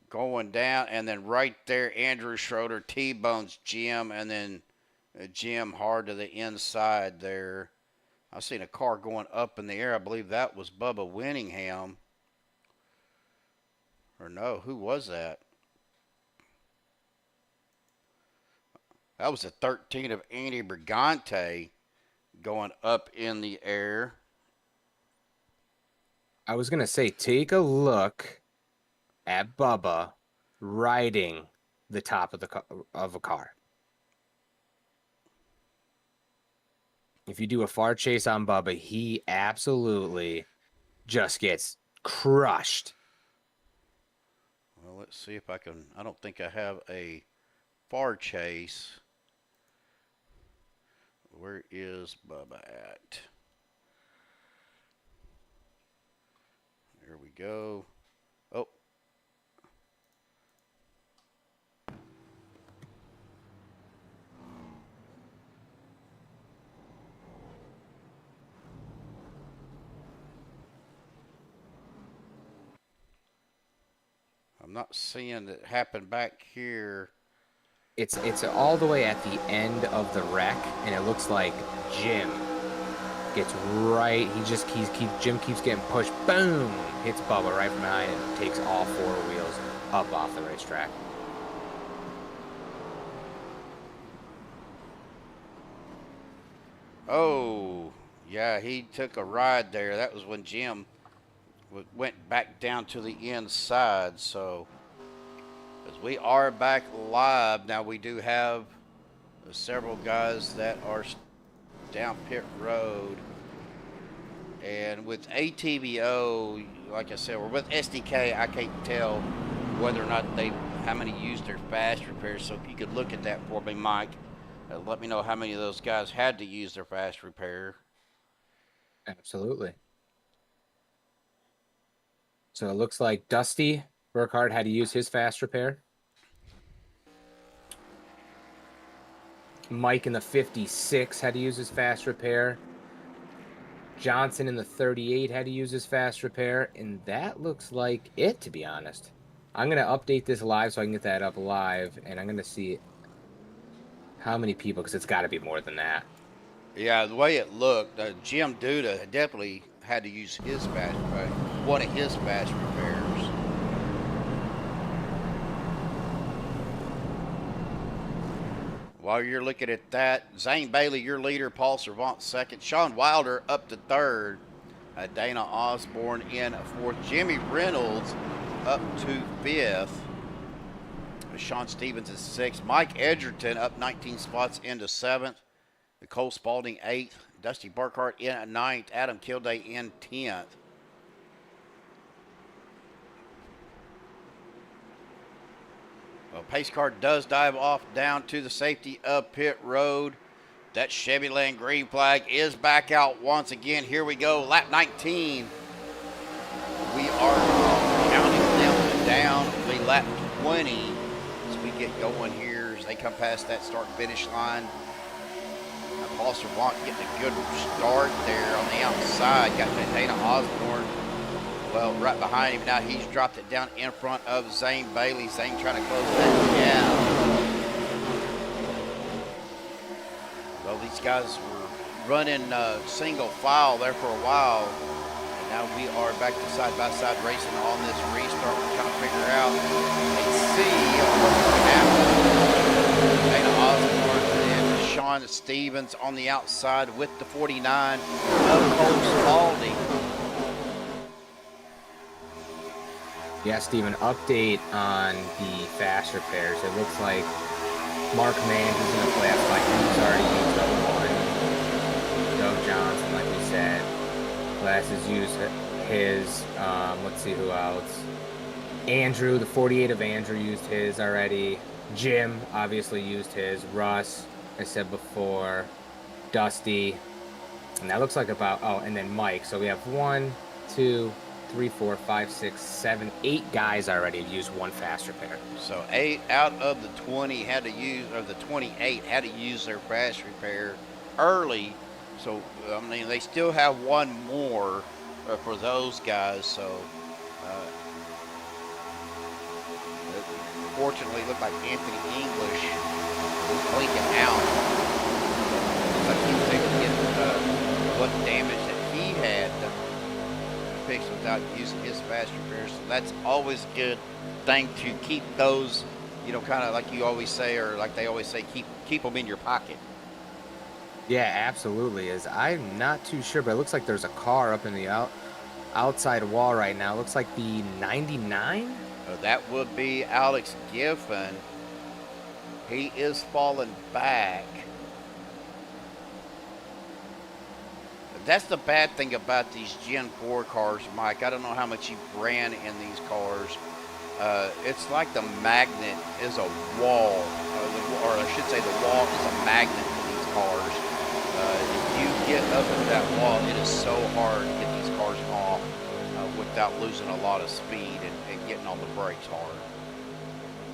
C: going down, and then right there, Andrew Schroeder T-bones Jim, and then Jim hard to the inside there. I seen a car going up in the air. I believe that was Bubba Winningham. Or no, who was that? That was a 13 of Andy Brigante going up in the air.
E: I was going to say, take a look at Bubba riding the top of a car. If you do a far chase on Bubba, he absolutely just gets crushed.
C: Well, let's see if I can. I don't think I have a far chase. Where is Bubba at? There we go. Oh. I'm not seeing it happen back here.
E: It's all the way at the end of the wreck, and it looks like Jim gets right. Jim keeps getting pushed. Boom! Hits Bubba right from behind and takes all four wheels up off the racetrack.
C: Oh, yeah, he took a ride there. That was when Jim went back down to the inside. So as we are back live now, we do have several guys that are down pit road, and with ATVO, like I said, we're with SDK. I can't tell whether or not how many used their fast repairs. So if you could look at that for me, Mike, let me know how many of those guys had to use their fast repair.
E: Absolutely. So it looks like Dusty Burkhardt had to use his fast repair. Mike in the 56 had to use his fast repair. Johnson in the 38 had to use his fast repair. And that looks like it, to be honest. I'm going to update this live so I can get that up live. And I'm going to see how many people, because it's got to be more than that.
C: Yeah, the way it looked, Jim Duda definitely had to use his fast repair, one of his fast repairs. While you're looking at that, Zane Bailey, your leader, Paul Servant second, Sean Wilder up to third, Dana Osborne in fourth, Jimmy Reynolds up to fifth, Sean Stevens is 6th. Mike Edgerton up 19 spots into 7th. Nicole Spalding 8th. Dusty Burkhart in at 9th. Adam Kilday in 10th. Well, pace car does dive off down to the safety of pit road. That Chevy-Land green flag is back out once again. Here we go, lap 19. We are counting them down. We lap 20 as we get going here as they come past that start-finish line. Paul Servant getting a good start there on the outside. Got Dana Osborne, well, right behind him. Now he's dropped it down in front of Zane Bailey. Zane trying to close that gap. Well, these guys were running single file there for a while. And now we are back to side-by-side racing on this restart. We're trying to figure out and see what's going to happen. Dana Osborne and Sean Stevens on the outside with the 49 of Cole Spalding.
E: Yeah, Steven, update on the fast repairs. It looks like Mark Mann, who's in the playoff fight, he's already used up one. Doug Johnson, like we said, Glass has used his. Let's see who else. Andrew, the 48 of Andrew used his already. Jim obviously used his. Russ, I said before. Dusty. And that looks like about, and then Mike. So we have 1, 2, 3, 4, 5, 6, 7, 8 guys already have used one fast repair.
C: So 8 out of the 20 had to use, or the 28 had to use their fast repair early. So, I mean, they still have one more for those guys. So, fortunately, it looked like Anthony English was blinking out. Looks like he was able to get what damage that he had fixed without using his fast repairs. So that's always a good thing to keep those, you know, kind of like you always say, or like they always say, keep them in your pocket.
E: Yeah, absolutely. I'm not too sure, but it looks like there's a car up in the outside wall right now. It looks like the 99.
C: That would be Alex Giffen. He is falling back. That's the bad thing about these Gen 4 cars, Mike. I don't know how much you've ran in these cars. It's like the magnet is a wall, or I should say the wall is a magnet for these cars. If you get up to that wall, it is so hard to get these cars off without losing a lot of speed and getting on the brakes hard.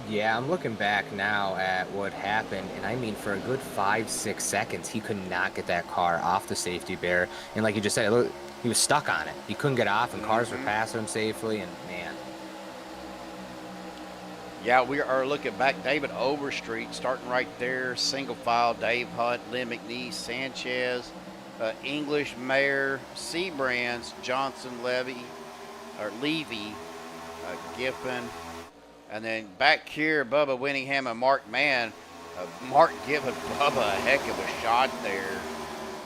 E: Yeah, I'm looking back now at what happened, and I mean, for a good 5-6 seconds, he could not get that car off the safety barrier. And like you just said, he was stuck on it. He couldn't get off, and cars were passing him safely, and man.
C: Yeah, we are looking back. David Overstreet starting right there. Single file, Dave Hunt, Lynn McNeese, Sanchez, English, Mayer, Seabrands, Johnson, Levy, Giffen. And then back here, Bubba Winningham and Mark Mann. Mark giving Bubba a heck of a shot there.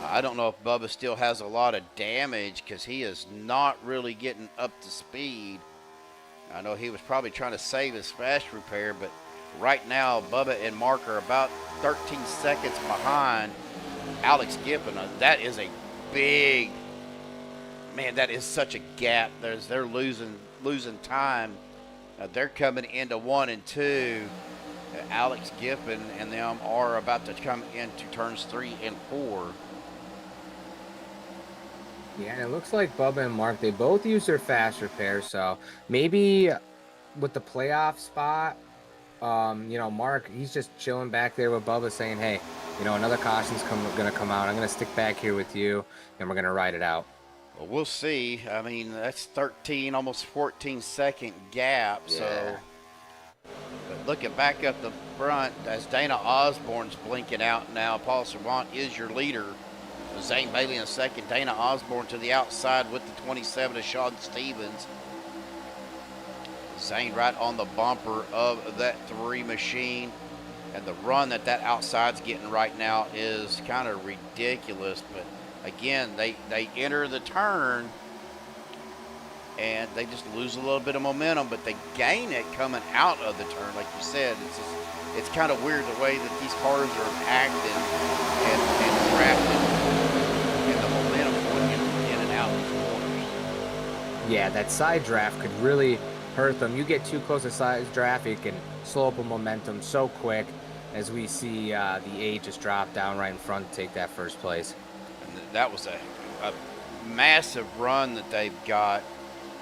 C: I don't know if Bubba still has a lot of damage because he is not really getting up to speed. I know he was probably trying to save his fast repair, but right now, Bubba and Mark are about 13 seconds behind Alex Giffen. That is a big, man, that is such a gap. They're losing time. They're coming into 1 and 2. Alex Giffen and them are about to come into turns 3 and 4.
E: Yeah, and it looks like Bubba and Mark, they both use their fast repair, so maybe with the playoff spot, you know, Mark, he's just chilling back there with Bubba saying, hey, you know, another caution's going to come out. I'm going to stick back here with you, and we're going to ride it out.
C: Well, we'll see. I mean, that's 13, almost 14-second gap.
E: Yeah.
C: So, but looking back up the front, as Dana Osborne's blinking out now, Paul Servant is your leader. Zane Bailey in second. Dana Osborne to the outside with the 27 of Sean Stevens. Zane right on the bumper of that 3 machine. And the run that outside's getting right now is kind of ridiculous. But again, they enter the turn and they just lose a little bit of momentum, but they gain it coming out of the turn. Like you said, it's kind of weird the way that these cars are acting and drafting, and the momentum going in and out of these corners.
E: Yeah, that side draft could really hurt them. You get too close to side draft, it can slow up a momentum so quick, as we see the 8 just drop down right in front to take that first place.
C: And that was a massive run that they've got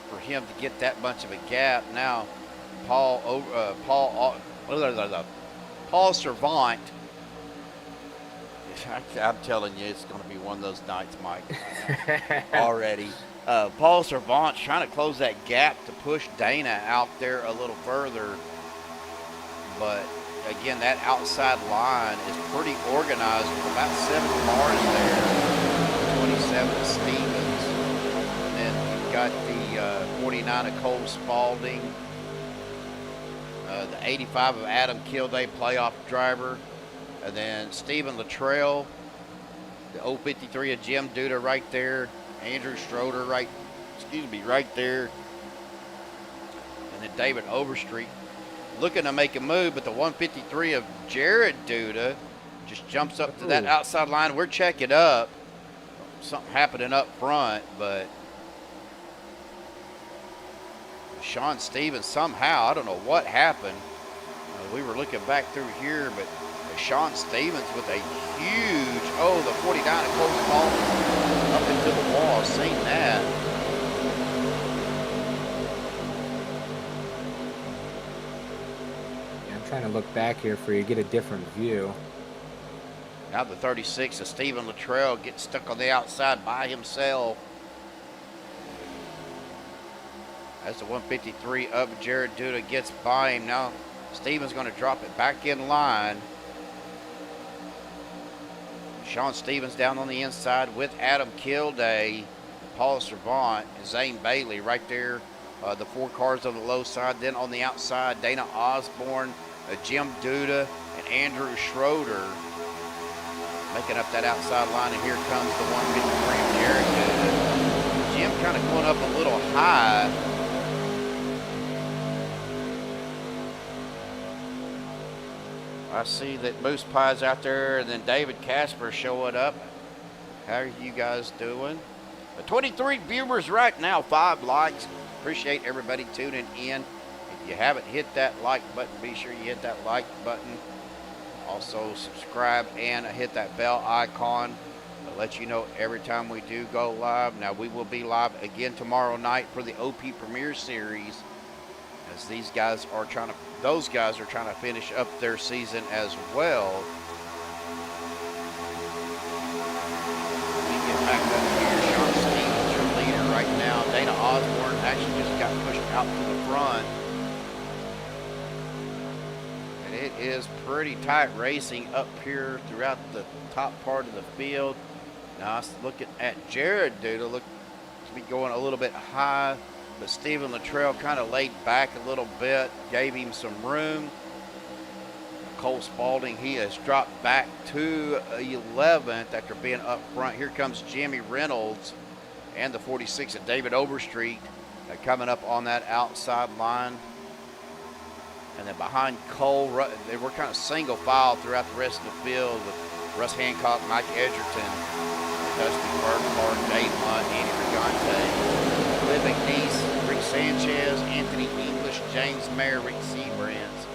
C: for him to get that much of a gap. Now, Paul Servant, I'm telling you, it's going to be one of those nights, Mike, already. Paul Servant's trying to close that gap to push Dana out there a little further. But, again, that outside line is pretty organized with about 7 cars there. 27 Stevens. And then you've got the 49 of Cole Spalding. The 85 of Adam Kilday, playoff driver. And then Stephen Luttrell. The 053 of Jim Duda right there. Andrew Schroeder right there. And then David Overstreet looking to make a move, but the 153 of Jared Duda just jumps up to that outside line. We're checking up. Something happening up front, but Sean Stevens somehow, I don't know what happened. We were looking back through here, but Sean Stevens with a huge, the 49 of Cole Spalding up into the wall. I've seen that.
E: Yeah, I'm trying to look back here for you, get a different view.
C: Now the 36 of Stephen Luttrell gets stuck on the outside by himself. As the 153 of Jared Duda gets by him. Now Stevens going to drop it back in line. Sean Stevens down on the inside with Adam Kilday, Paul Servant, and Zane Bailey right there. The 4 cars on the low side. Then on the outside, Dana Osborne, Jim Duda, and Andrew Schroeder making up that outside line. And here comes the 153 of Jared Duda. Jim kind of going up a little high. I see that Moose Pie's out there, and then David Casper showing up. How are you guys doing? 23 viewers right now, 5 likes. Appreciate everybody tuning in. If you haven't hit that like button, be sure you hit that like button. Also subscribe and hit that bell icon to let you know every time we do go live. Now we will be live again tomorrow night for the OP Premier Series, as these guys are trying to finish up their season as well. We get back up here. Sean Stevens, your leader right now. Dana Osborne actually just got pushed out to the front. And it is pretty tight racing up here throughout the top part of the field. Now I was looking at Jared Duda, look to be going a little bit high. But Stephen Luttrell kind of laid back a little bit, gave him some room. Cole Spalding, he has dropped back to 11th after being up front. Here comes Jimmy Reynolds and the 46 of David Overstreet coming up on that outside line. And then behind Cole, they were kind of single file throughout the rest of the field with Russ Hancock, Mike Edgerton, Dusty Burkhardt, Dave Hunt, Andy Rigante, Liv McNeese, Rick Sanchez, Anthony English, James Mayer, Rick Seabrants,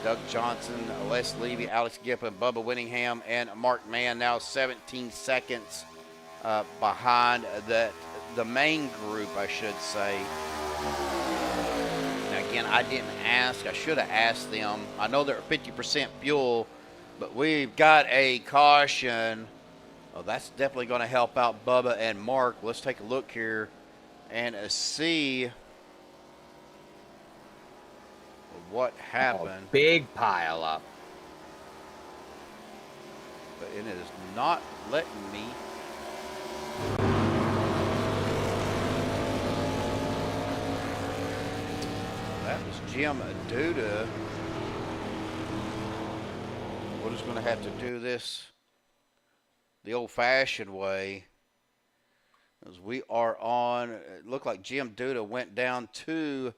C: Doug Johnson, Les Levy, Alex Gippen, Bubba Winningham, and Mark Mann now 17 seconds behind the main group, I should say. Now again, I didn't ask. I should have asked them. I know they're 50% fuel, but we've got a caution. Oh, that's definitely going to help out Bubba and Mark. Let's take a look here and see what happened.
E: Big pile up.
C: But it is not letting me. That was Jim Duda. We're just going to have to do this the old-fashioned way. As we are on, it looked like Jim Duda went down to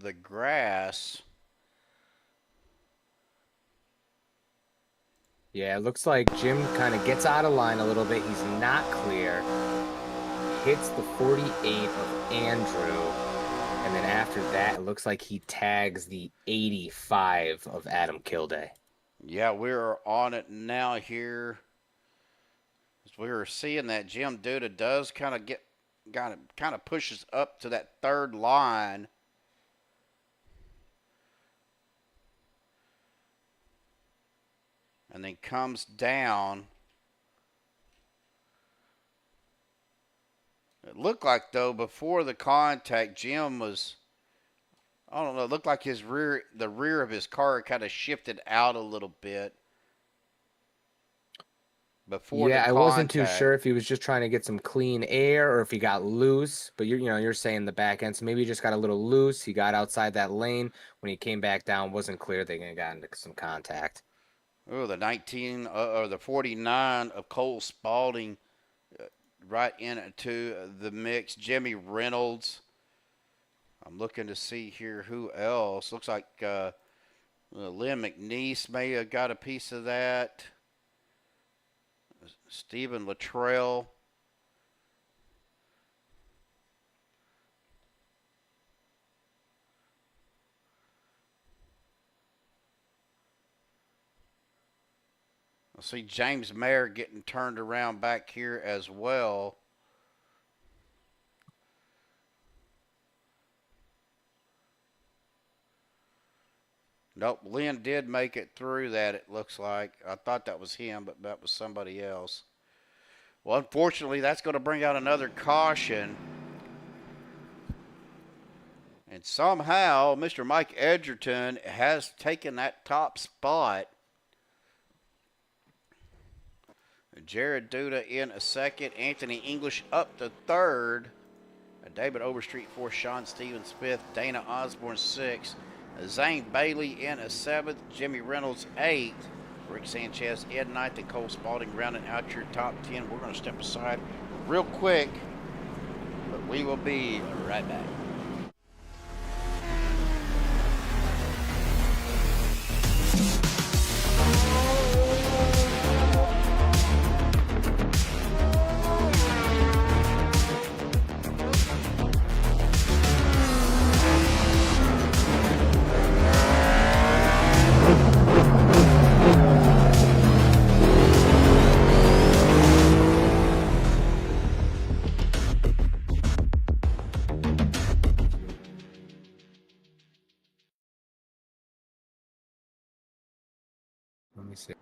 C: the grass.
E: Yeah, it looks like Jim kind of gets out of line a little bit. He's not clear. Hits the 48 of Andrew. And then after that, it looks like he tags the 85 of Adam Kilday.
C: Yeah, we're on it now here. As we were seeing that Jim Duda does kind of pushes up to that third line. And then comes down. It looked like, though, before the contact, Jim was, I don't know, it looked like the rear of his car kind of shifted out a little bit before the contact.
E: I wasn't too sure if he was just trying to get some clean air or if he got loose, but you're saying the back end, so maybe he just got a little loose. He got outside that lane. When he came back down, wasn't clear. They got into some contact.
C: Oh, the 19 or the 49 of Cole Spalding right into the mix. Jimmy Reynolds. I'm looking to see here who else. Looks like Lynn McNeese may have got a piece of that. Stephen Luttrell. I see James Mayer getting turned around back here as well. Nope, Lynn did make it through that, it looks like. I thought that was him, but that was somebody else. Well, unfortunately, that's going to bring out another caution. And somehow, Mr. Mike Edgerton has taken that top spot. Jared Duda in a second. Anthony English up to third. David Overstreet fourth. Sean Stevens fifth. Dana Osborne sixth. Zane Bailey in a seventh. Jimmy Reynolds eighth. Rick Sanchez in ninth. And Cole Spalding rounding out your top 10. We're going to step aside real quick, but we will be right back.
E: Let me see.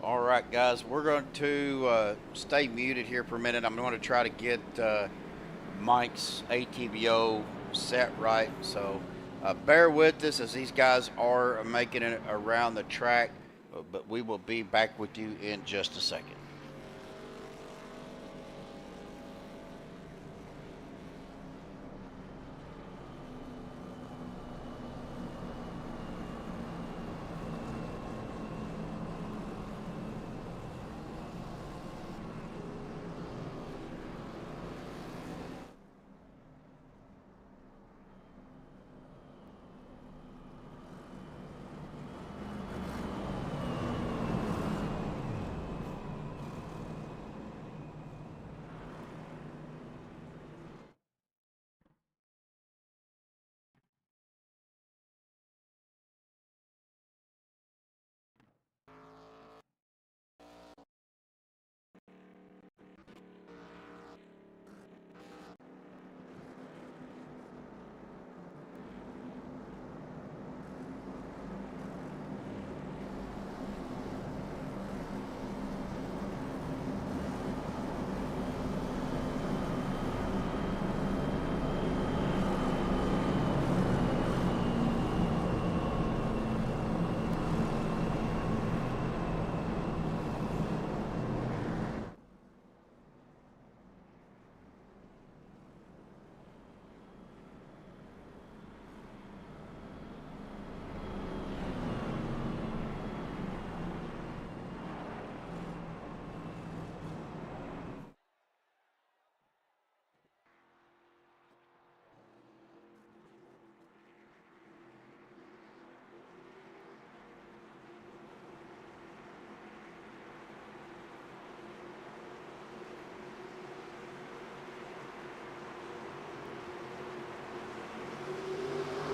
C: All right, guys, we're going to stay muted here for a minute. I'm going to try to get Mike's ATVO set right. So bear with us as these guys are making it around the track, but we will be back with you in just a second.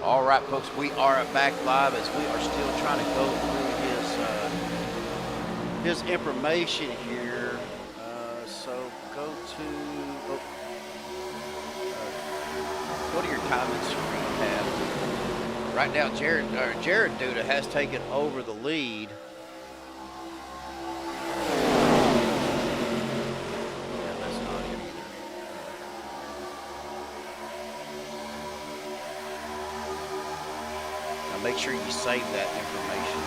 C: All right, folks, we are back live as we are still trying to go through his information here. So go to your timing screen tab. Right now, Jared Duda has taken over the lead. Yeah, that's not it either. Now make sure you save that information.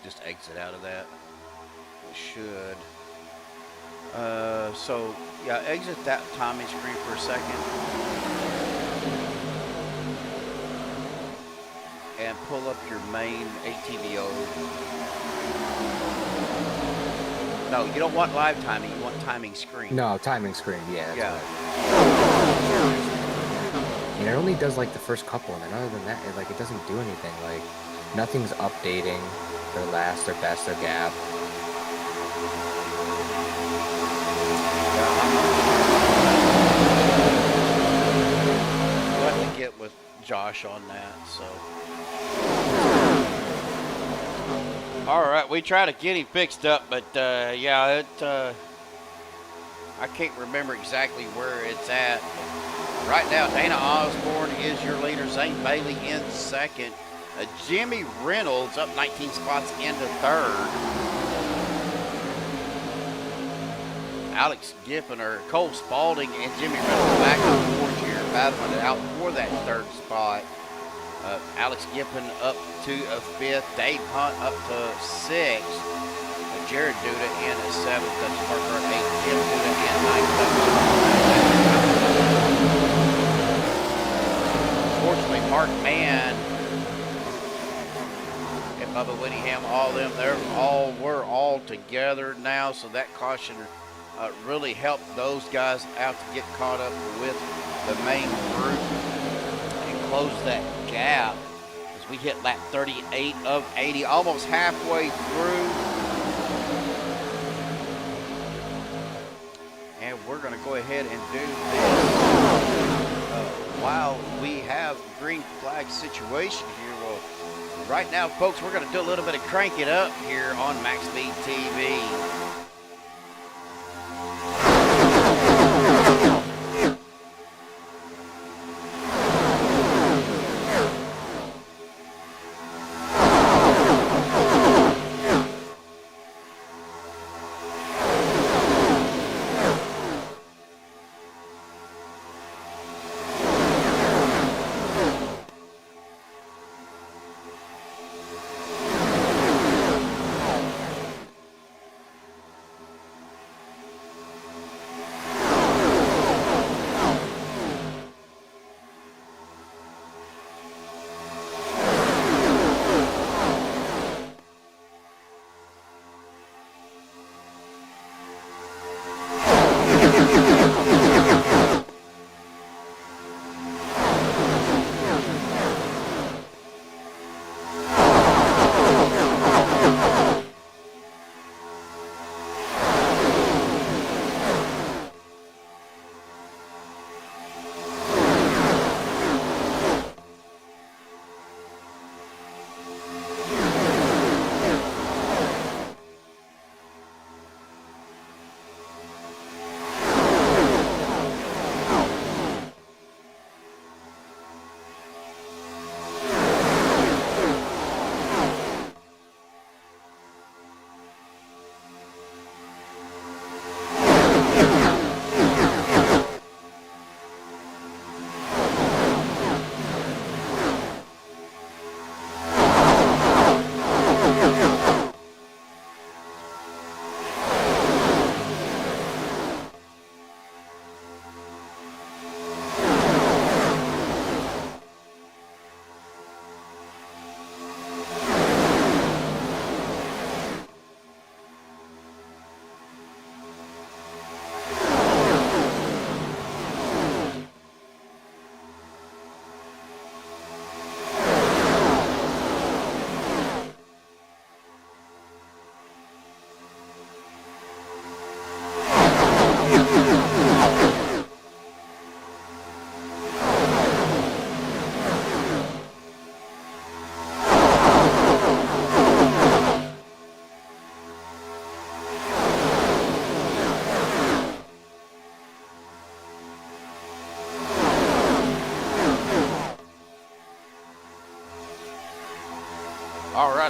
C: Just exit out of that. It should. So yeah, exit that timing screen for a second. And pull up your main ATVO. No, you don't want live timing, you want timing screen.
E: No, timing screen, yeah.
C: Yeah.
E: Right. And it only does like the first couple, and then other than that, it doesn't do anything. Like, nothing's updating. Their last, their best, their gap.
C: We'll have to get with Josh on that. So, all right, we try to get him fixed up, but yeah, I can't remember exactly where it's at. Right now, Dana Osborne is your leader. Zane Bailey in second. Jimmy Reynolds up 19 spots into third. Alex Giffen, or Cole Spalding, and Jimmy Reynolds back and forth here, battling it out for that third spot. Alex Giffen up to a fifth. Dave Hunt up to sixth. Jared Duda in a seventh. That's Parker at eighth. Jim Duda in ninth. Unfortunately, Mark Mann, Bubba Whittingham, all them, we're all together now, so that caution really helped those guys out to get caught up with the main group and close that gap as we hit lap 38 of 80, almost halfway through. And we're going to go ahead and do this while we have green flag situation here. Well, right now, folks, we're going to do a little bit of crank it up here on Maxspeed TV.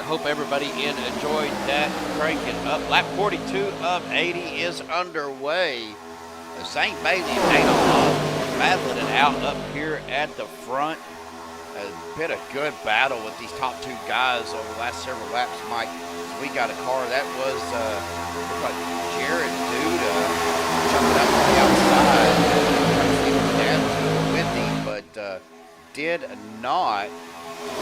C: hope everybody enjoyed that. Cranking up. Lap 42 of 80 is underway. St. Bailey and Daytona battling it out up here at the front. Been a good battle with these top two guys over the last several laps, Mike. We got a car that was looked like Jared Duda jumping up on the outside. Trying to see if his dad was with him, but did not.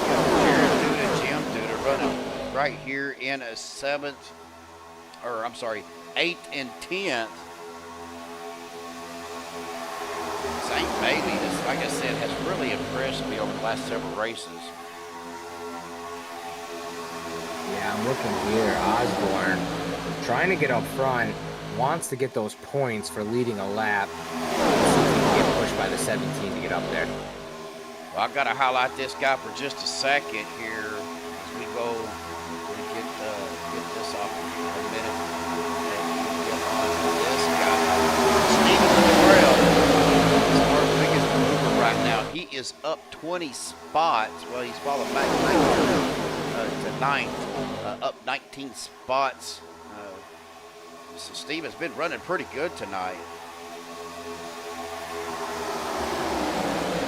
C: Jared Duda, Jim Duda running right here in a 8th and 10th. St. Bailey, just like I said, has really impressed me over the last several races.
E: Yeah, I'm looking here. Osborne trying to get up front, wants to get those points for leading a lap. Let's see if he can get pushed by the 17 to get up there.
C: Well, I've got to highlight this guy for just a second here as we go and get this off for a minute. And get on to this guy. Stephen Terrell is our biggest mover right now. He is up 20 spots. Well, he's falling back to 9th, up 19 spots. So Steven's been running pretty good tonight.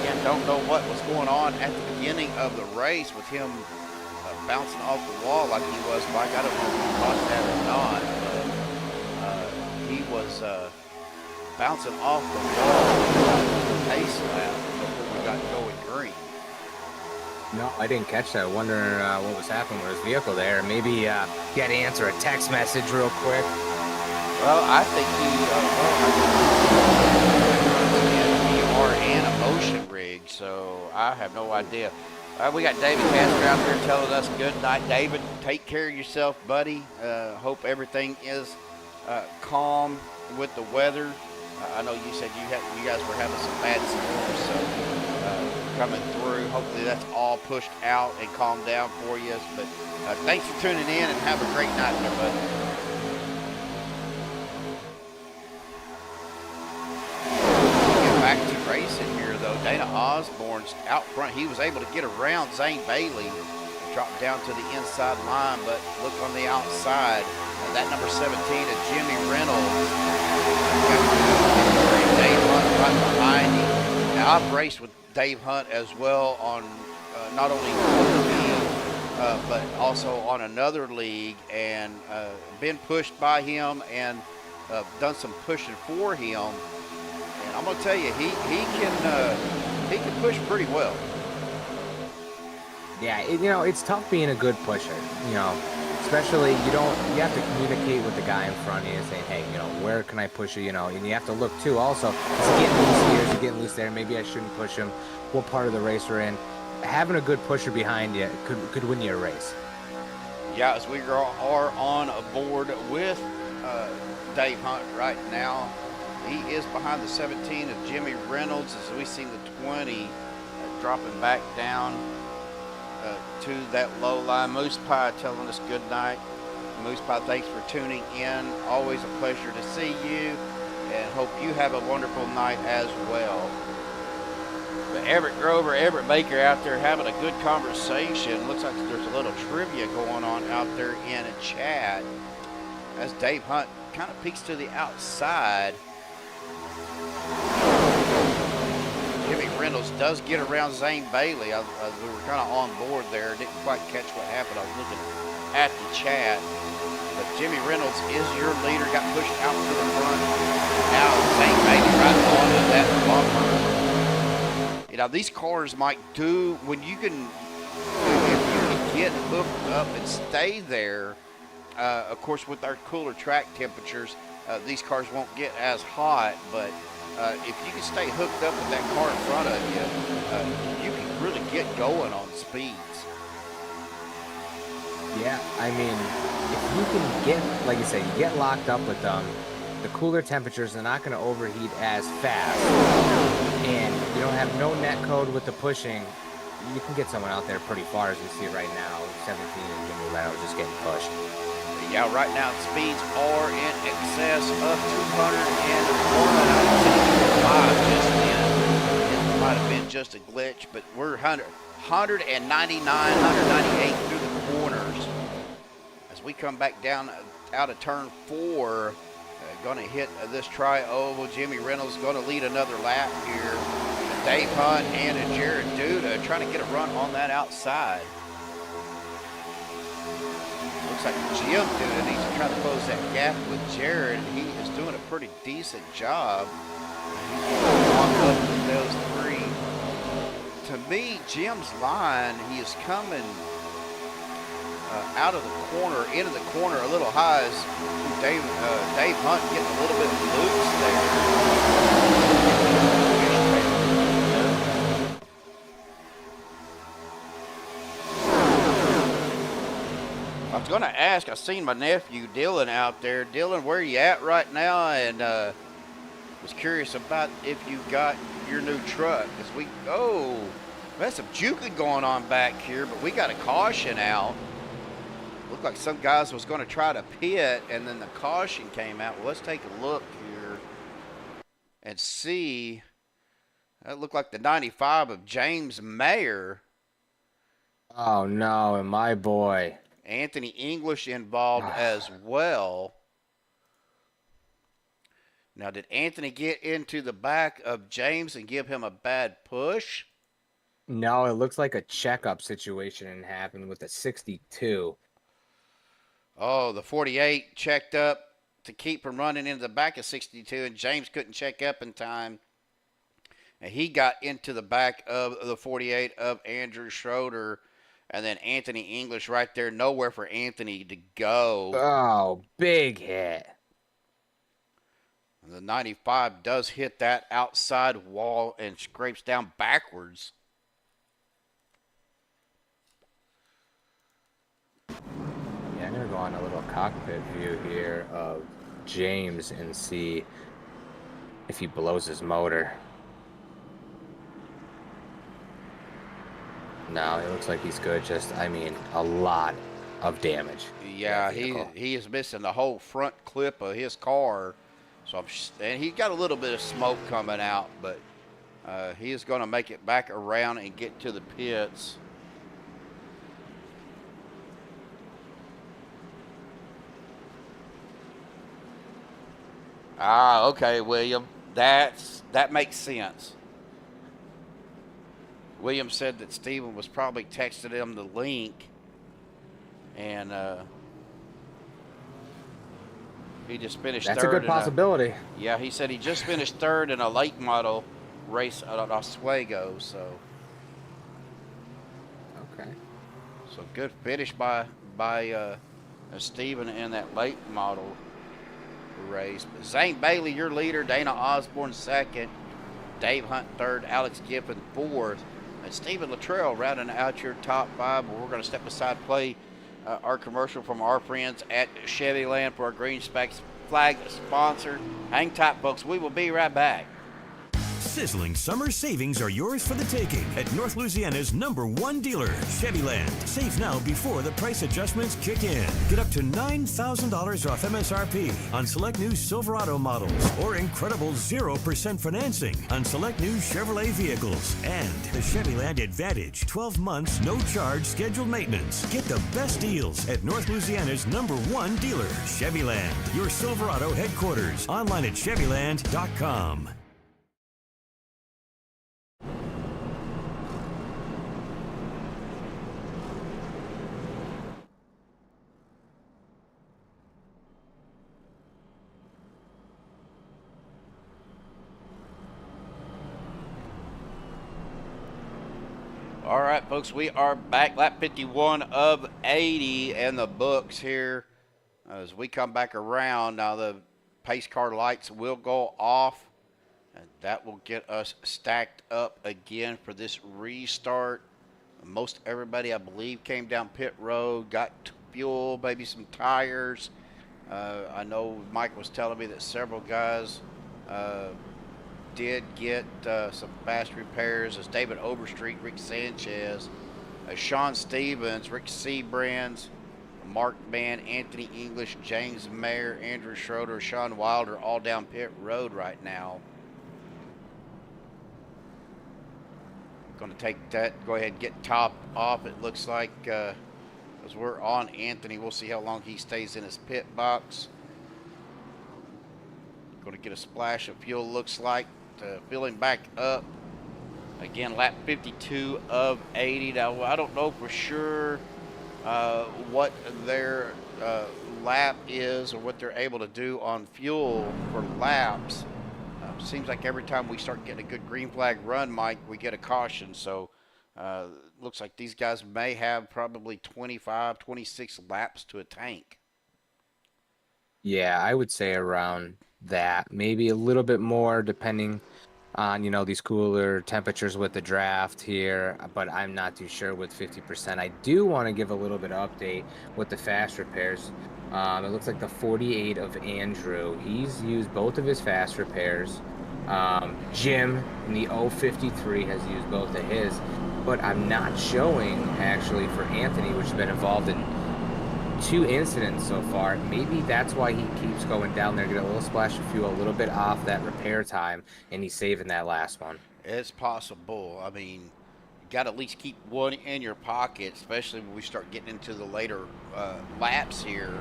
C: Again, don't know what was going on at the beginning of the race with him bouncing off the wall like he was. Mike, I don't know if you caught that or not, but he was bouncing off the wall pace lap before we got going green.
E: No, I didn't catch that. Wondering what was happening with his vehicle there. Maybe he had to answer a text message real quick.
C: Well, I think we are in a motion rig, so I have no idea. We got David Casper out there telling us good night. David, take care of yourself, buddy. Hope everything is calm with the weather. I know you said you guys were having some bad storms, so coming through. Hopefully that's all pushed out and calmed down for you. But thanks for tuning in and have a great night, everybody. Back to racing here, though. Dana Osborne's out front. He was able to get around Zane Bailey, dropped down to the inside line, but look on the outside. That number 17 is Jimmy Reynolds. Dave Hunt right behind him. Now, I've raced with Dave Hunt as well on not only league, but also on another league, and been pushed by him and done some pushing for him. And I'm gonna tell you, he can push pretty well.
E: Yeah, it's tough being a good pusher. Especially you have to communicate with the guy in front of you, saying, hey, where can I push you? And you have to look too. Also, is he getting loose here? Is he getting loose there? Maybe I shouldn't push him. What part of the race we're in? Having a good pusher behind you could win you a race.
C: Yeah, as we are on board with Dave Hunt right now. He is behind the 17 of Jimmy Reynolds as we see the 20 dropping back down to that low line. Moose Pie telling us good night. Moose Pie, thanks for tuning in. Always a pleasure to see you, and hope you have a wonderful night as well. But Everett Grover, Everett Baker out there having a good conversation. Looks like there's a little trivia going on out there in a chat as Dave Hunt kind of peeks to the outside. Jimmy Reynolds does get around Zane Bailey. We were kind of on board there. Didn't quite catch what happened. I was looking at the chat. But Jimmy Reynolds is your leader. Got pushed out to the front. Now Zane Bailey right onto that bumper. These cars might do, when you can, if you can get hooked up and stay there, of course with our cooler track temperatures, these cars won't get as hot, but if you can stay hooked up with that car in front of you, you can really get going on speeds.
E: Yeah, I mean, if you can get, like you say, you get locked up with them, the cooler temperatures are not going to overheat as fast, and you don't have no net code with the pushing, you can get someone out there pretty far, as we see right now. 17 and Jimmy Reynolds just getting pushed.
C: Yeah, right now speeds are in excess of 201. Just then. It might have been just a glitch, but we're 199, 198 through the corners. as we come back down out of turn 4. Going to hit this tri-oval. Jimmy Reynolds going to lead another lap here. Dave Hunt and Jared Duda trying to get a run on that outside. Looks like Jim Duda needs to try to close that gap with Jared. He is doing a pretty decent job. Walk up with those 3. To me, Jim's line, he is coming out of the corner, into the corner a little high as Dave Hunt getting a little bit loose there. I was going to ask, I seen my nephew Dylan out there. Dylan, where are you at right now? And was curious about if you got your new truck. There's some juking going on back here, but we got a caution out. Looked like some guys was going to try to pit, and then the caution came out. Well, let's take a look here and see. That looked like the 95 of James Mayer.
E: Oh, no, and my boy.
C: Anthony English involved as well. Now, did Anthony get into the back of James and give him a bad push?
E: No, it looks like a checkup situation happened with a 62.
C: Oh, the 48 checked up to keep from running into the back of 62, and James couldn't check up in time. And he got into the back of the 48 of Andrew Schroeder, and then Anthony English right there, nowhere for Anthony to go.
E: Oh, big hit.
C: And the 95 does hit that outside wall and scrapes down backwards.
E: I'm going to go on a little cockpit view here of James and see if he blows his motor. No, it looks like he's good. Just, I mean, a lot of damage.
C: Yeah, he is missing the whole front clip of his car. So and he got a little bit of smoke coming out, but he is going to make it back around and get to the pits. Ah, okay, William. That makes sense. William said that Steven was probably texting him the link, and he just finished third.
E: That's a good possibility.
C: Yeah, he said he just finished third in a late model race at Oswego. So.
E: Okay.
C: So good finish by Steven in that late model race. But Zane Bailey, your leader. Dana Osborne second. Dave Hunt third. Alex Giffen fourth. And Stephen Luttrell rounding out your top 5. But we're going to step aside, play our commercial from our friends at Chevyland for our Green Specs flag sponsor. Hang tight, folks. We will be right back.
G: Sizzling summer savings are yours for the taking at North Louisiana's #1 dealer, Chevyland. Save now before the price adjustments kick in. Get up to $9,000 off MSRP on select new Silverado models or incredible 0% financing on select new Chevrolet vehicles. And the Chevyland Advantage, 12 months, no charge scheduled maintenance. Get the best deals at North Louisiana's #1 dealer, Chevyland. Your Silverado headquarters. Online at Chevyland.com.
C: All right, folks, we are back. Lap 51 of 80 in the books here. As we come back around, now the pace car lights will go off, and that will get us stacked up again for this restart. Most everybody, I believe, came down pit road, got fuel, maybe some tires. I know Mike was telling me that several guys did get some fast repairs, as David Overstreet, Rick Sanchez, Sean Stevens, Rick Seabrands, Mark Mann, Anthony English, James Mayer, Andrew Schroeder, Sean Wilder, all down pit road right now. Going to take that, go ahead and get top off. It looks like as we're on Anthony. We'll see how long he stays in his pit box. Going to get a splash of fuel, looks like, to fill him back up. Again, lap 52 of 80. Now, I don't know for sure what their lap is or what they're able to do on fuel for laps. Seems like every time we start getting a good green flag run, Mike, we get a caution. So looks like these guys may have probably 25, 26 laps to a tank.
E: Yeah, I would say around that, maybe a little bit more depending on, you know, these cooler temperatures with the draft here, but I'm not too sure with 50%. I do want to give a little bit of update with the fast repairs. It looks like the 48 of Andrew, he's used both of his fast repairs. Jim in the 053 has used both of his, but I'm not showing actually for Anthony, which has been involved in 2 incidents so far. Maybe that's why he keeps going down there, get a little splash of fuel, a little bit off that repair time, and he's saving that last one.
C: It's possible. I mean, you got to at least keep one in your pocket, especially when we start getting into the later laps here,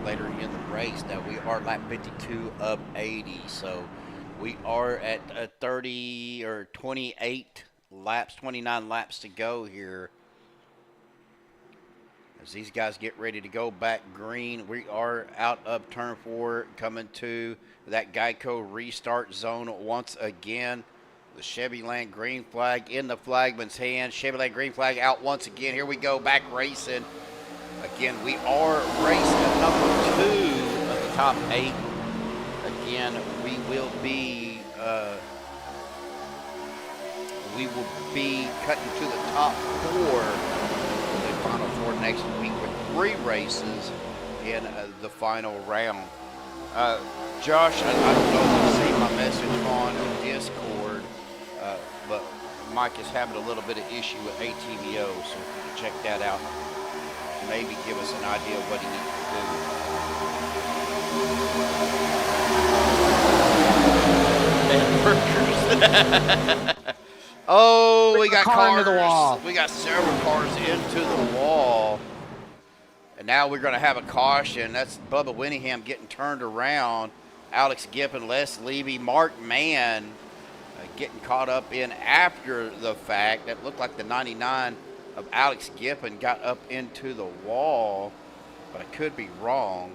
C: later in the race. Now, we are lap 52 of 80, so we are at 30 or 28 laps, 29 laps to go here. As these guys get ready to go back green, we are out of turn 4, coming to that Geico restart zone once again. The Chevyland green flag in the flagman's hand. Chevyland green flag out once again. Here we go, back racing. Again, we are racing number 2 of the top 8. Again, we will be cutting to the top 4. Final 4 next week with 3 races in the final round. Josh, I don't know if you see my message on Discord, but Mike is having a little bit of issue with ATVO, so if you can check that out, maybe give us an idea of what he needs to do. Oh, we got cars.
E: Into the wall.
C: We got several cars into the wall. And now we're going to have a caution. That's Bubba Winningham getting turned around. Alex Gippen, Les Levy, Mark Mann getting caught up in after the fact. That looked like the 99 of Alex Gippen got up into the wall, but I could be wrong.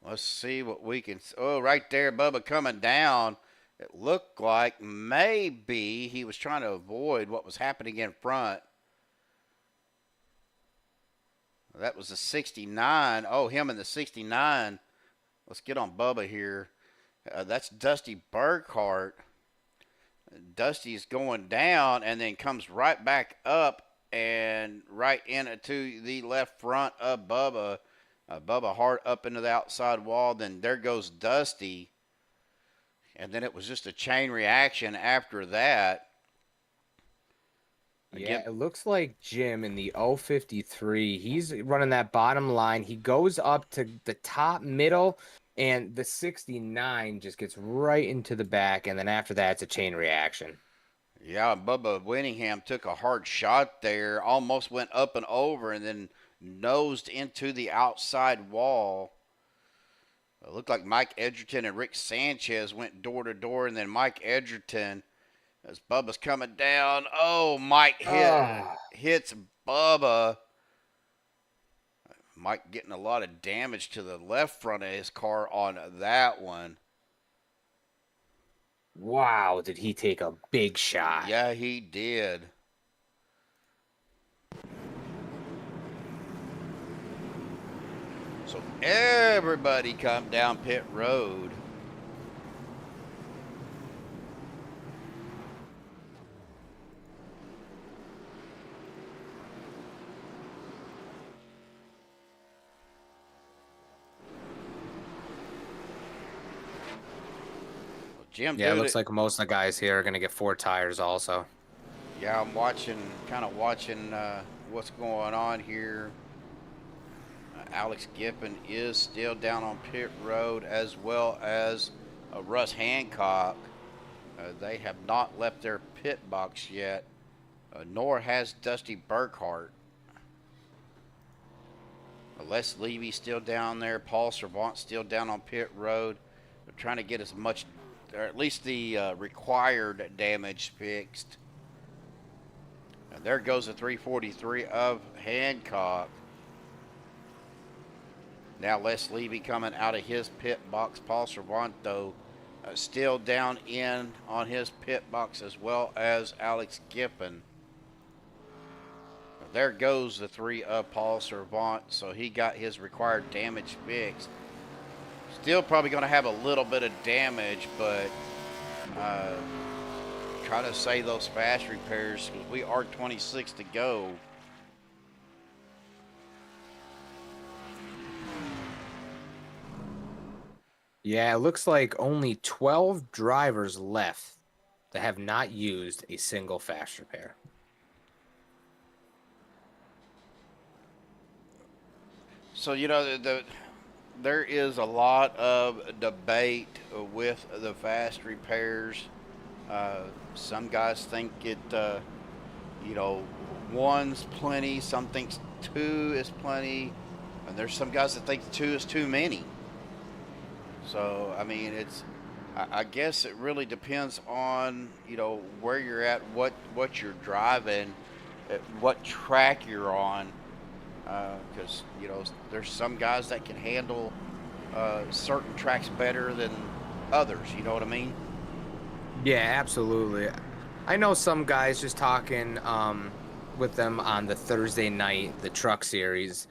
C: Let's see what we can. Oh, right there, Bubba coming down. It looked like maybe he was trying to avoid what was happening in front. That was the 69. Oh, him and the 69. Let's get on Bubba here. That's Dusty Burkhart. Dusty's going down and then comes right back up and right into the left front of Bubba. Bubba hard up into the outside wall. Then there goes Dusty. And then it was just a chain reaction after that.
E: Yeah, it looks like Jim in the 053, he's running that bottom line. He goes up to the top middle, and the 69 just gets right into the back. And then after that, it's a chain reaction.
C: Yeah, Bubba Winningham took a hard shot there. Almost went up and over and then nosed into the outside wall. It looked like Mike Edgerton and Rick Sanchez went door to door, and then Mike Edgerton, as Bubba's coming down. Oh, Mike hits Bubba. Mike getting a lot of damage to the left front of his car on that one.
E: Wow, did he take a big shot?
C: Yeah, he did. So everybody come down pit road. Jim,
E: yeah, it looks like most of the guys here are going to get 4 tires also.
C: Yeah, I'm watching, kind of watching what's going on here. Alex Gippen is still down on pit road, as well as Russ Hancock. They have not left their pit box yet, nor has Dusty Burkhart. Les Levy's still down there. Paul Servant's still down on pit road. They're trying to get as much, or at least the required damage fixed. And there goes the 343 of Hancock. Now Les Levy coming out of his pit box. Paul Servant, though, still down in on his pit box, as well as Alex Giffen. There goes the 3 of Paul Servant, so he got his required damage fixed. Still probably going to have a little bit of damage, but try to save those fast repairs because we are 26 to go.
E: Yeah, it looks like only 12 drivers left that have not used a single fast repair.
C: So, you know, there is a lot of debate with the fast repairs. Some guys think it, you know, 1's plenty. Some think 2 is plenty. And there's some guys that think 2 is too many. So, I mean, I guess it really depends on, you know, where you're at, what you're driving, what track you're on. Because, you know, there's some guys that can handle certain tracks better than others. You know what I mean?
E: Yeah, absolutely. I know some guys, just talking with them on the Thursday night, the truck series,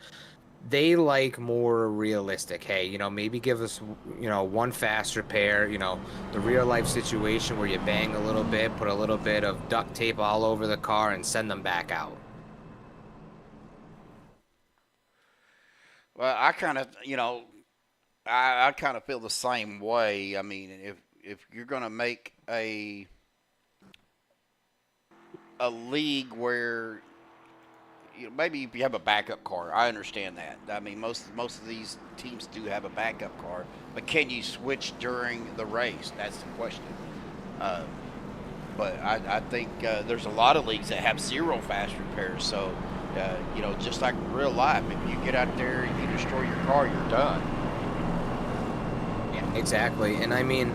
E: they like more realistic. Hey, you know, maybe give us, you know, 1 fast repair, you know, the real life situation where you bang a little bit, put a little bit of duct tape all over the car and send them back out.
C: Well, I kind of, you know, I kind of feel the same way. I mean, if you're going to make a league where, you know, maybe if you have a backup car, I understand that. I mean, most of these teams do have a backup car, but can you switch during the race? That's the question. But I think there's a lot of leagues that have 0 fast repairs. So, you know, just like real life, if you get out there and you destroy your car, you're done.
E: Yeah, exactly. And I mean,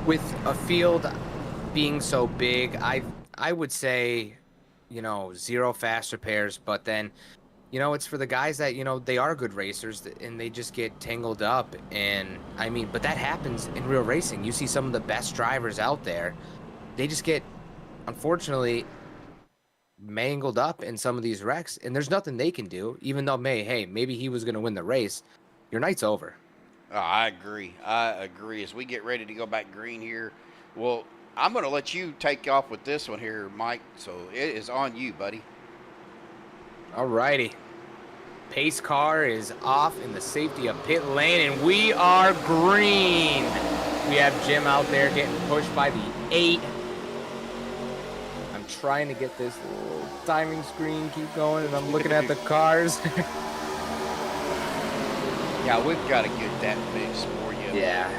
E: with a field being so big, I would say, you know, 0 fast repairs, but then, you know, it's for the guys that, you know, they are good racers and they just get tangled up. And I mean, but that happens in real racing. You see some of the best drivers out there, they just get, unfortunately, mangled up in some of these wrecks, and there's nothing they can do. Even though, maybe he was going to win the race, your night's over.
C: Oh, I agree. As we get ready to go back green here, well, I'm going to let you take off with this one here, Mike. So it is on you, buddy.
E: All righty. Pace car is off in the safety of pit lane, and we are green. We have Jim out there getting pushed by the 8. I'm trying to get this little timing screen keep going, and I'm looking at the cars.
C: Yeah, we've got to get that fixed for you.
E: Yeah.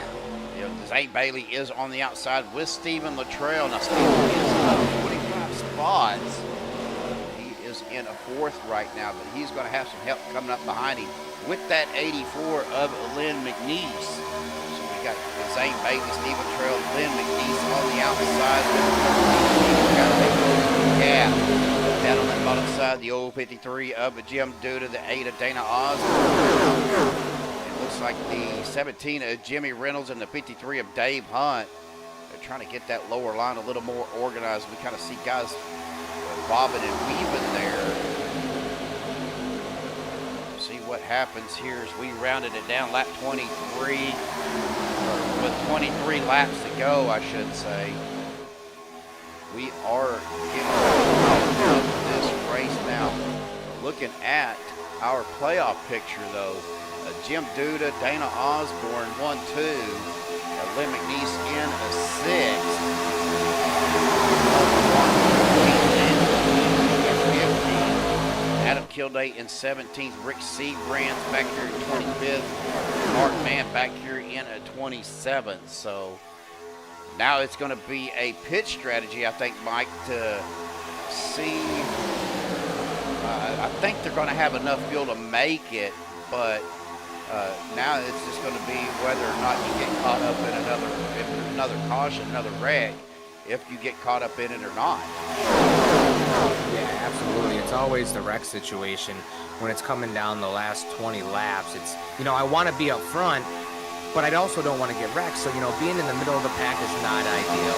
C: You know, Zane Bailey is on the outside with Stephen Luttrell. Now, Stephen is up 25 spots. He is in a 4th right now, but he's going to have some help coming up behind him with that 84 of Lynn McNeese. So we got Zane Bailey, Stephen Luttrell, Lynn McNeese on the outside. Yeah. Down on that bottom side, the old 53 of Jim Duda, the 8 of Dana Osborne. Looks like the 17 of Jimmy Reynolds and the 53 of Dave Hunt. They're trying to get that lower line a little more organized. We kind of see guys bobbing and weaving there. See what happens here as we rounded it down. Lap 23, with 23 laps to go, I should say. We are getting out of this race now. Looking at our playoff picture, though. Jim Duda, Dana Osborne, 1-2. Lynn McNeese in a 6th. Adam Kilday in 17th. Rick Seabrands back here in 25th. Mark Mann back here in 27th. So now it's going to be a pit strategy, I think, Mike, to see. I think they're going to have enough fuel to make it, but now it's just going to be whether or not you get caught up in another caution, another wreck, if you get caught up in it or not.
E: Yeah, absolutely. It's always the wreck situation when it's coming down the last 20 laps. It's, I want to be up front, but I also don't want to get wrecked. So, being in the middle of the pack is not ideal.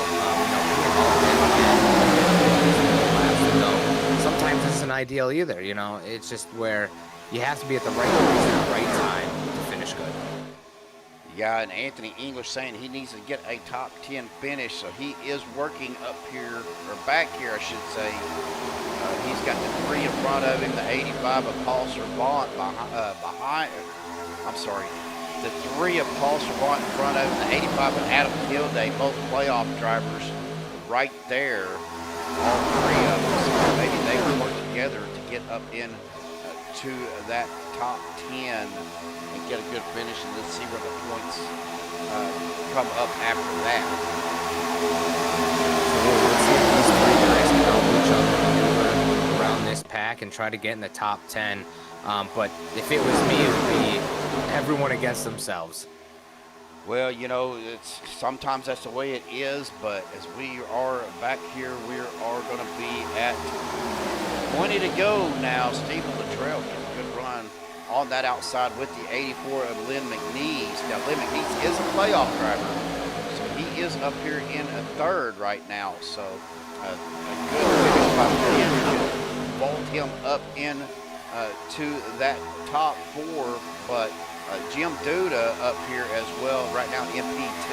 E: Sometimes this isn't ideal either. It's just where you have to be at the right place at the right time to finish good.
C: Yeah, and Anthony English saying he needs to get a top 10 finish, so he is working up here, or back here, I should say. He's got the 3 in front of him, the 85 of Paul Servant behind. I'm sorry, the 3 of Paul Servant in front of him, the 85 of Adam Kilday, both playoff drivers right there. All 3 of them. So maybe they will work together to get up in to that top 10 and get a good finish, and let's see where the points come up after that.
E: So let's see if these 3 guys can help each other maneuver around this pack and try to get in the top 10. But if it was me, it would be everyone against themselves.
C: Well, it's sometimes that's the way it is, but as we are back here, we are going to be at 20 to go now. Stephen Luttrell gets a good run on that outside with the 84 of Lynn McNeese. Now, Lynn McNeese is a playoff driver, so he is up here in a 3rd right now. So a good finish by Lynn to vault him up in to that top 4, but Jim Duda up here as well, right now in P2,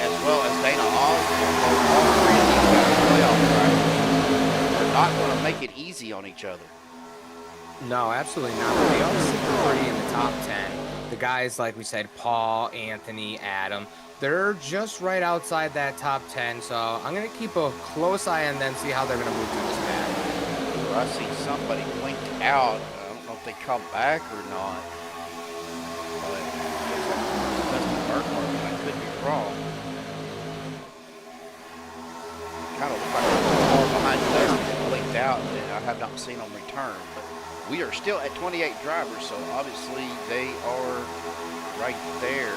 C: as well as Dana Osborne. All 3 of these guys are playoff drivers. They're not going to make it easy on each other.
E: No, absolutely not. But they all seem pretty in the top 10. The guys, like we said, Paul, Anthony, Adam, they're just right outside that top 10. So I'm going to keep a close eye on them, see how they're going to move through this pack.
C: I see somebody blinked out. I don't know if they come back or not. But that's the third part, but I could be wrong. Kind of look like a car behind Dusty that blinked out and I have not seen them return. But we are still at 28 drivers, so obviously they are right there.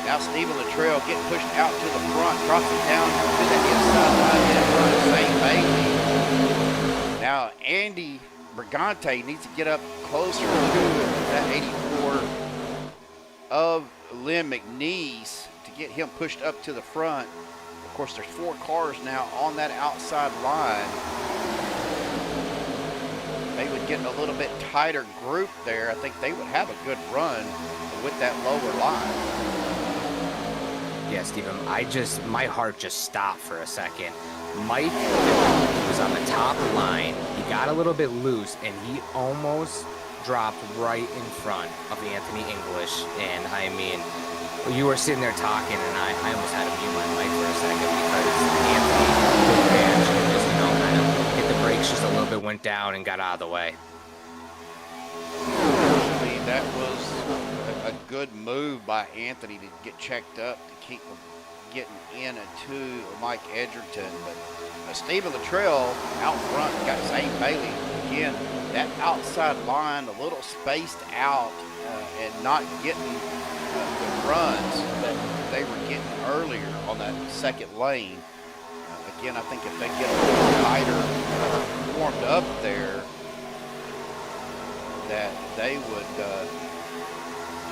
C: Now Stephen Luttrell getting pushed out to the front, crossing down to the inside line in front of St. Bailey. Now Andy Brigante needs to get up closer to that 84 of Lynn McNeese to get him pushed up to the front. Of course, there's 4 cars now on that outside line. They would get a little bit tighter group there. I think they would have a good run with that lower line.
E: Yeah, Stephen, my heart just stopped for a second. Mike was on the top line. He got a little bit loose, and he almost dropped right in front of Anthony English. And I mean, you were sitting there talking, and I almost had to mute my mic for a second because Anthony took advantage and just, kind of hit the brakes just a little bit, went down, and got out of the way.
C: Actually, that was a good move by Anthony to get checked up to keep from getting into Mike Edgerton. But Stephen Luttrell out front got St. Bailey. Again, that outside line a little spaced out and not getting the runs that they were getting earlier on that second lane. Again, I think if they get a little tighter formed up there, that they would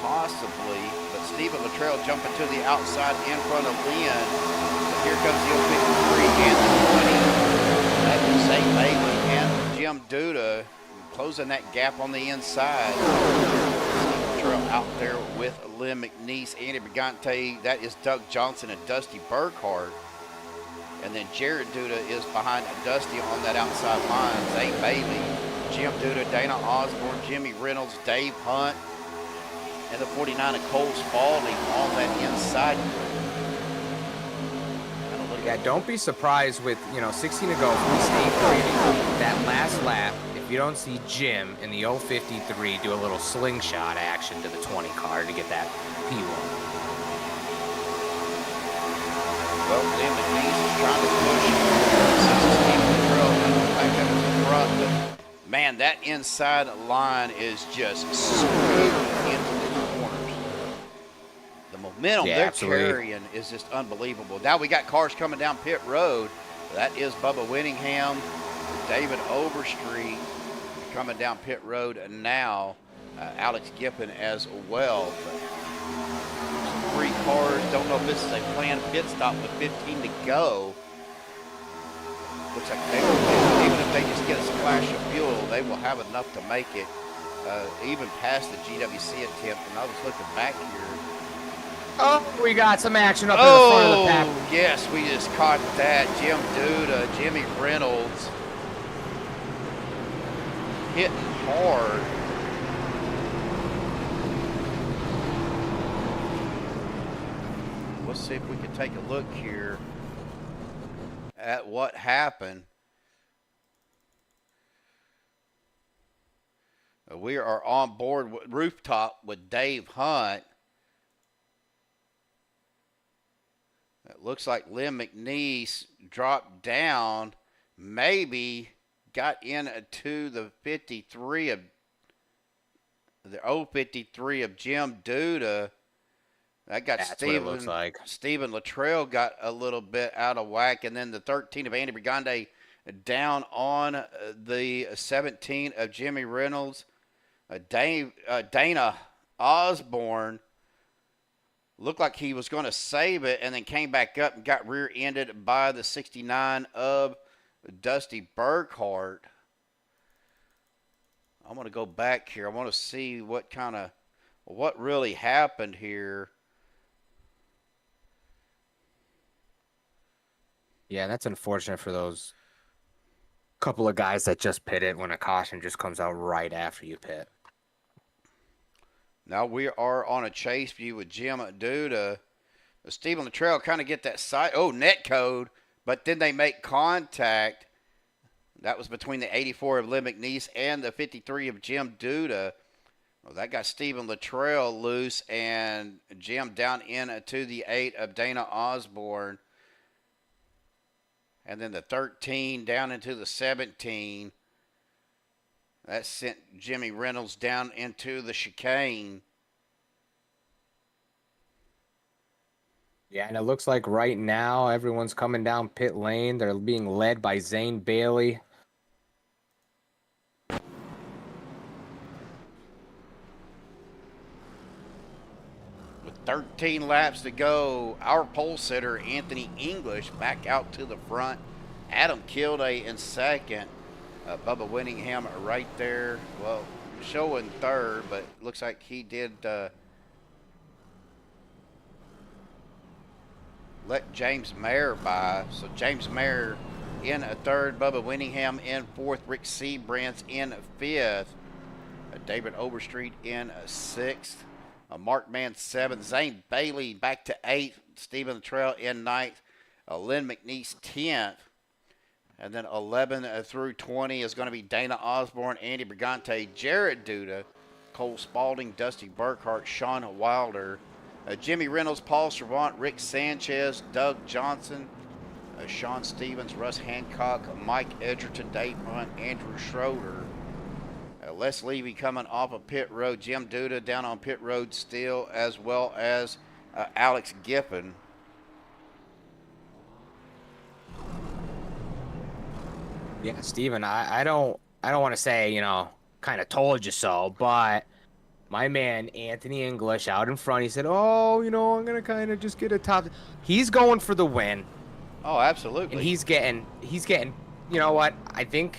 C: possibly, but Stephen Luttrell jumping to the outside in front of Lynn. Here comes the 53 and the 20. That is St. Bailey and Jim Duda closing that gap on the inside. Stephen Luttrell out there with Lynn McNeese, Andy Brigante. That is Doug Johnson and Dusty Burkhart. And then Jared Duda is behind Dusty on that outside line. St. Bailey, Jim Duda, Dana Osborne, Jimmy Reynolds, Dave Hunt, and the 49 of Cole Spalding on that inside group.
E: Yeah, don't be surprised with, 16 to go, if we stay creating that last lap. If if you don't see Jim in the 053 do a little slingshot action to the 20 car to get that P1.
C: Well, Lim McNeese is trying to push Stephen Latrell back up to the front, but man, that inside line is just scooped into the corners. The momentum they're carrying is just unbelievable. Now we got cars coming down pit road. That is Bubba Whittingham, David Overstreet coming down pit road, and now Alex Giffen as well. But 3 cars. Don't know if this is a planned pit stop with 15 to go. Looks like they will, even if they just get a splash of fuel, they will have enough to make it even past the GWC attempt. And I was looking back here.
E: Oh, we got some action up in the front of the pack.
C: Yes, we just caught that. Jim Duda, Jimmy Reynolds hitting hard. Let's see if we can take a look here at what happened. We are on board with Rooftop with Dave Hunt. It looks like Lim McNeese dropped down, maybe got into the 53 of the 053 of Jim Duda. That got Stephen Latrell got a little bit out of whack, and then the 13 of Andy Brigande down on the 17 of Jimmy Reynolds. Dana Osborne looked like he was going to save it and then came back up and got rear-ended by the 69 of Dusty Burkhart. I'm going to go back here. I want to see what really happened here.
E: Yeah, that's unfortunate for those couple of guys that just pit it when a caution just comes out right after you pit.
C: Now we are on a chase view with Jim Duda. Stephen Latrell kind of get that side. Oh, net code. But then they make contact. That was between the 84 of Lim McNeese and the 53 of Jim Duda. Well, that got Stephen Latrell loose and Jim down into the 8 of Dana Osborne. And then the 13 down into the 17. That sent Jimmy Reynolds down into the chicane.
E: Yeah, and it looks like right now everyone's coming down pit lane. They're being led by Zane Bailey.
C: With 13 laps to go, our pole sitter, Anthony English, back out to the front. Adam Kilday in second. Bubba Whittingham right there. Well, showing third, but looks like he did let James Mayer by. So James Mayer in a third, Bubba Whittingham in fourth, Rick Seabrantz in fifth, David Overstreet in sixth, Mark Mann seventh, Zane Bailey back to eighth, Stephen Latrell in ninth, Len McNeese 10th. And then 11 through 20 is going to be Dana Osborne, Andy Brigante, Jared Duda, Cole Spaulding, Dusty Burkhart, Sean Wilder, Jimmy Reynolds, Paul Servant, Rick Sanchez, Doug Johnson, Sean Stevens, Russ Hancock, Mike Edgerton, Dave Hunt, Andrew Schroeder, Les Levy coming off of pit road, Jim Duda down on pit road still, as well as Alex Giffen.
E: Yeah, Steven, I don't want to say, kind of told you so, but my man Anthony English out in front, he said, "Oh, I'm going to kind of just get a top." He's going for the win.
C: Oh, absolutely.
E: And he's getting, you know what? I think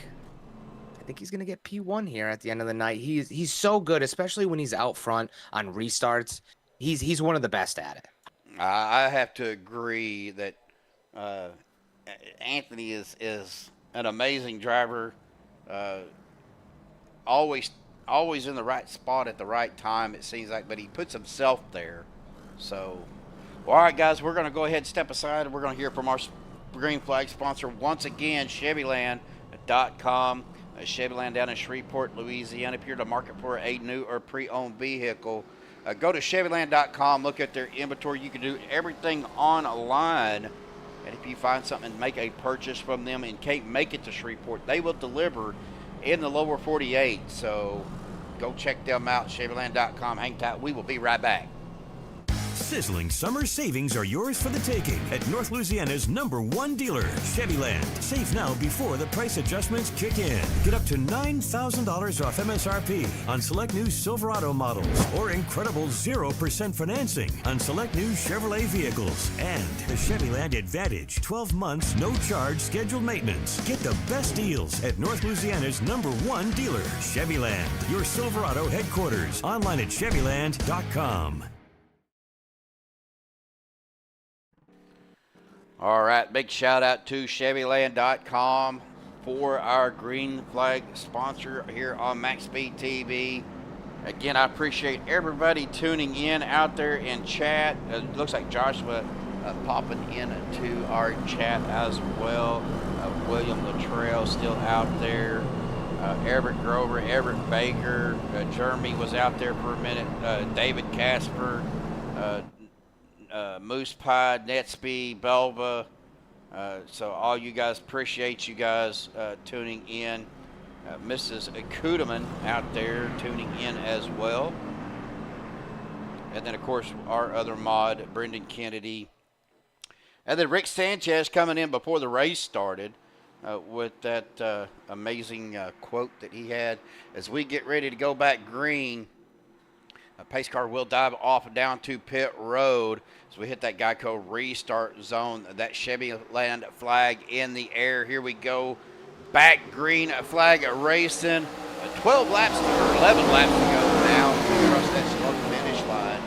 E: he's going to get P1 here at the end of the night. He's so good, especially when he's out front on restarts. He's one of the best at it.
C: I have to agree that Anthony is an amazing driver, always in the right spot at the right time, it seems like, but he puts himself there. So, all right, guys, we're going to go ahead and step aside, and we're going to hear from our green flag sponsor once again, Chevyland.com. Chevyland down in Shreveport, Louisiana. If you're in the market for a new or pre-owned vehicle, go to Chevyland.com, look at their inventory. You can do everything online. And if you find something, make a purchase from them and can't make it to Shreveport, they will deliver in the lower 48. So go check them out, Chevyland.com. Hang tight. We will be right back.
G: Sizzling summer savings are yours for the taking at North Louisiana's #1 dealer, Chevyland. Save now before the price adjustments kick in. Get up to $9,000 off MSRP on select new Silverado models or incredible 0% financing on select new Chevrolet vehicles. And the Chevyland Advantage, 12 months, no charge scheduled maintenance. Get the best deals at North Louisiana's #1 dealer, Chevyland. Your Silverado headquarters. Online at Chevyland.com.
C: All right, big shout out to Chevyland.com for our green flag sponsor here on Maxspeed TV. Again, I appreciate everybody tuning in out there in chat. It looks like Joshua popping into our chat as well. William Luttrell still out there. Everett Grover, Everett Baker. Jeremy was out there for a minute. David Casper. Moose Pie, Netspeed, Belva. So all you guys, appreciate you guys tuning in. Mrs. Kudeman out there tuning in as well. And then, of course, our other mod, Brendan Kennedy. And then Rick Sanchez coming in before the race started with that amazing quote that he had. As we get ready to go back green, a pace car will dive off down to pit road. So we hit that Geico restart zone. That Chevyland flag in the air. Here we go. Back green flag racing. 12 laps or 11 laps to go now across that start finish line.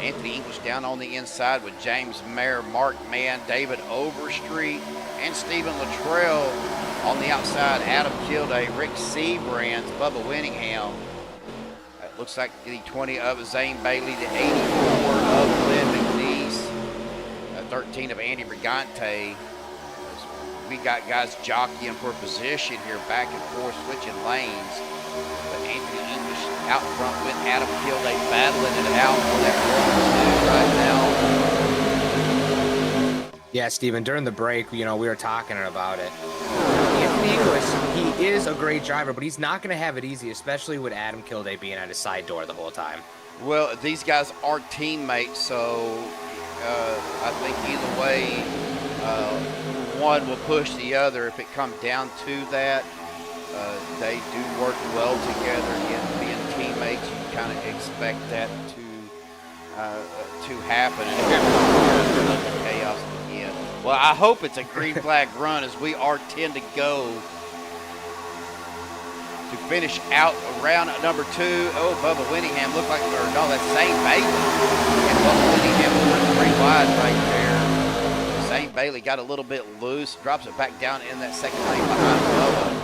C: Anthony English down on the inside with James Mayer, Mark Mann, David Overstreet, and Stephen Luttrell on the outside. Adam Kilday, Rick Seabrands, Bubba Winningham. Looks like the 20 of Zane Bailey, the 84 of Lynn McNeese, 13 of Andy Brigante. We got guys jockeying for position here, back and forth, switching lanes. But Anthony English out front with Adam Kilday battling it out for that right now.
E: Yeah, Steven, during the break, we were talking about it. Anthony English, he is a great driver, but he's not going to have it easy, especially with Adam Kilday being at his side door the whole time.
C: Well, these guys are teammates, so I think either way, one will push the other. If it comes down to that, they do work well together. Again, being teammates, you kind of expect that to happen, and let the chaos begin. Well, I hope it's a green flag run, as we are 10 to go to finish out round number 2. Oh, Bubba Winningham looked like, or no, that's Zane Bailey. And Bubba Winningham was 3 wide right there. Zane Bailey got a little bit loose, drops it back down in that second lane behind Bubba.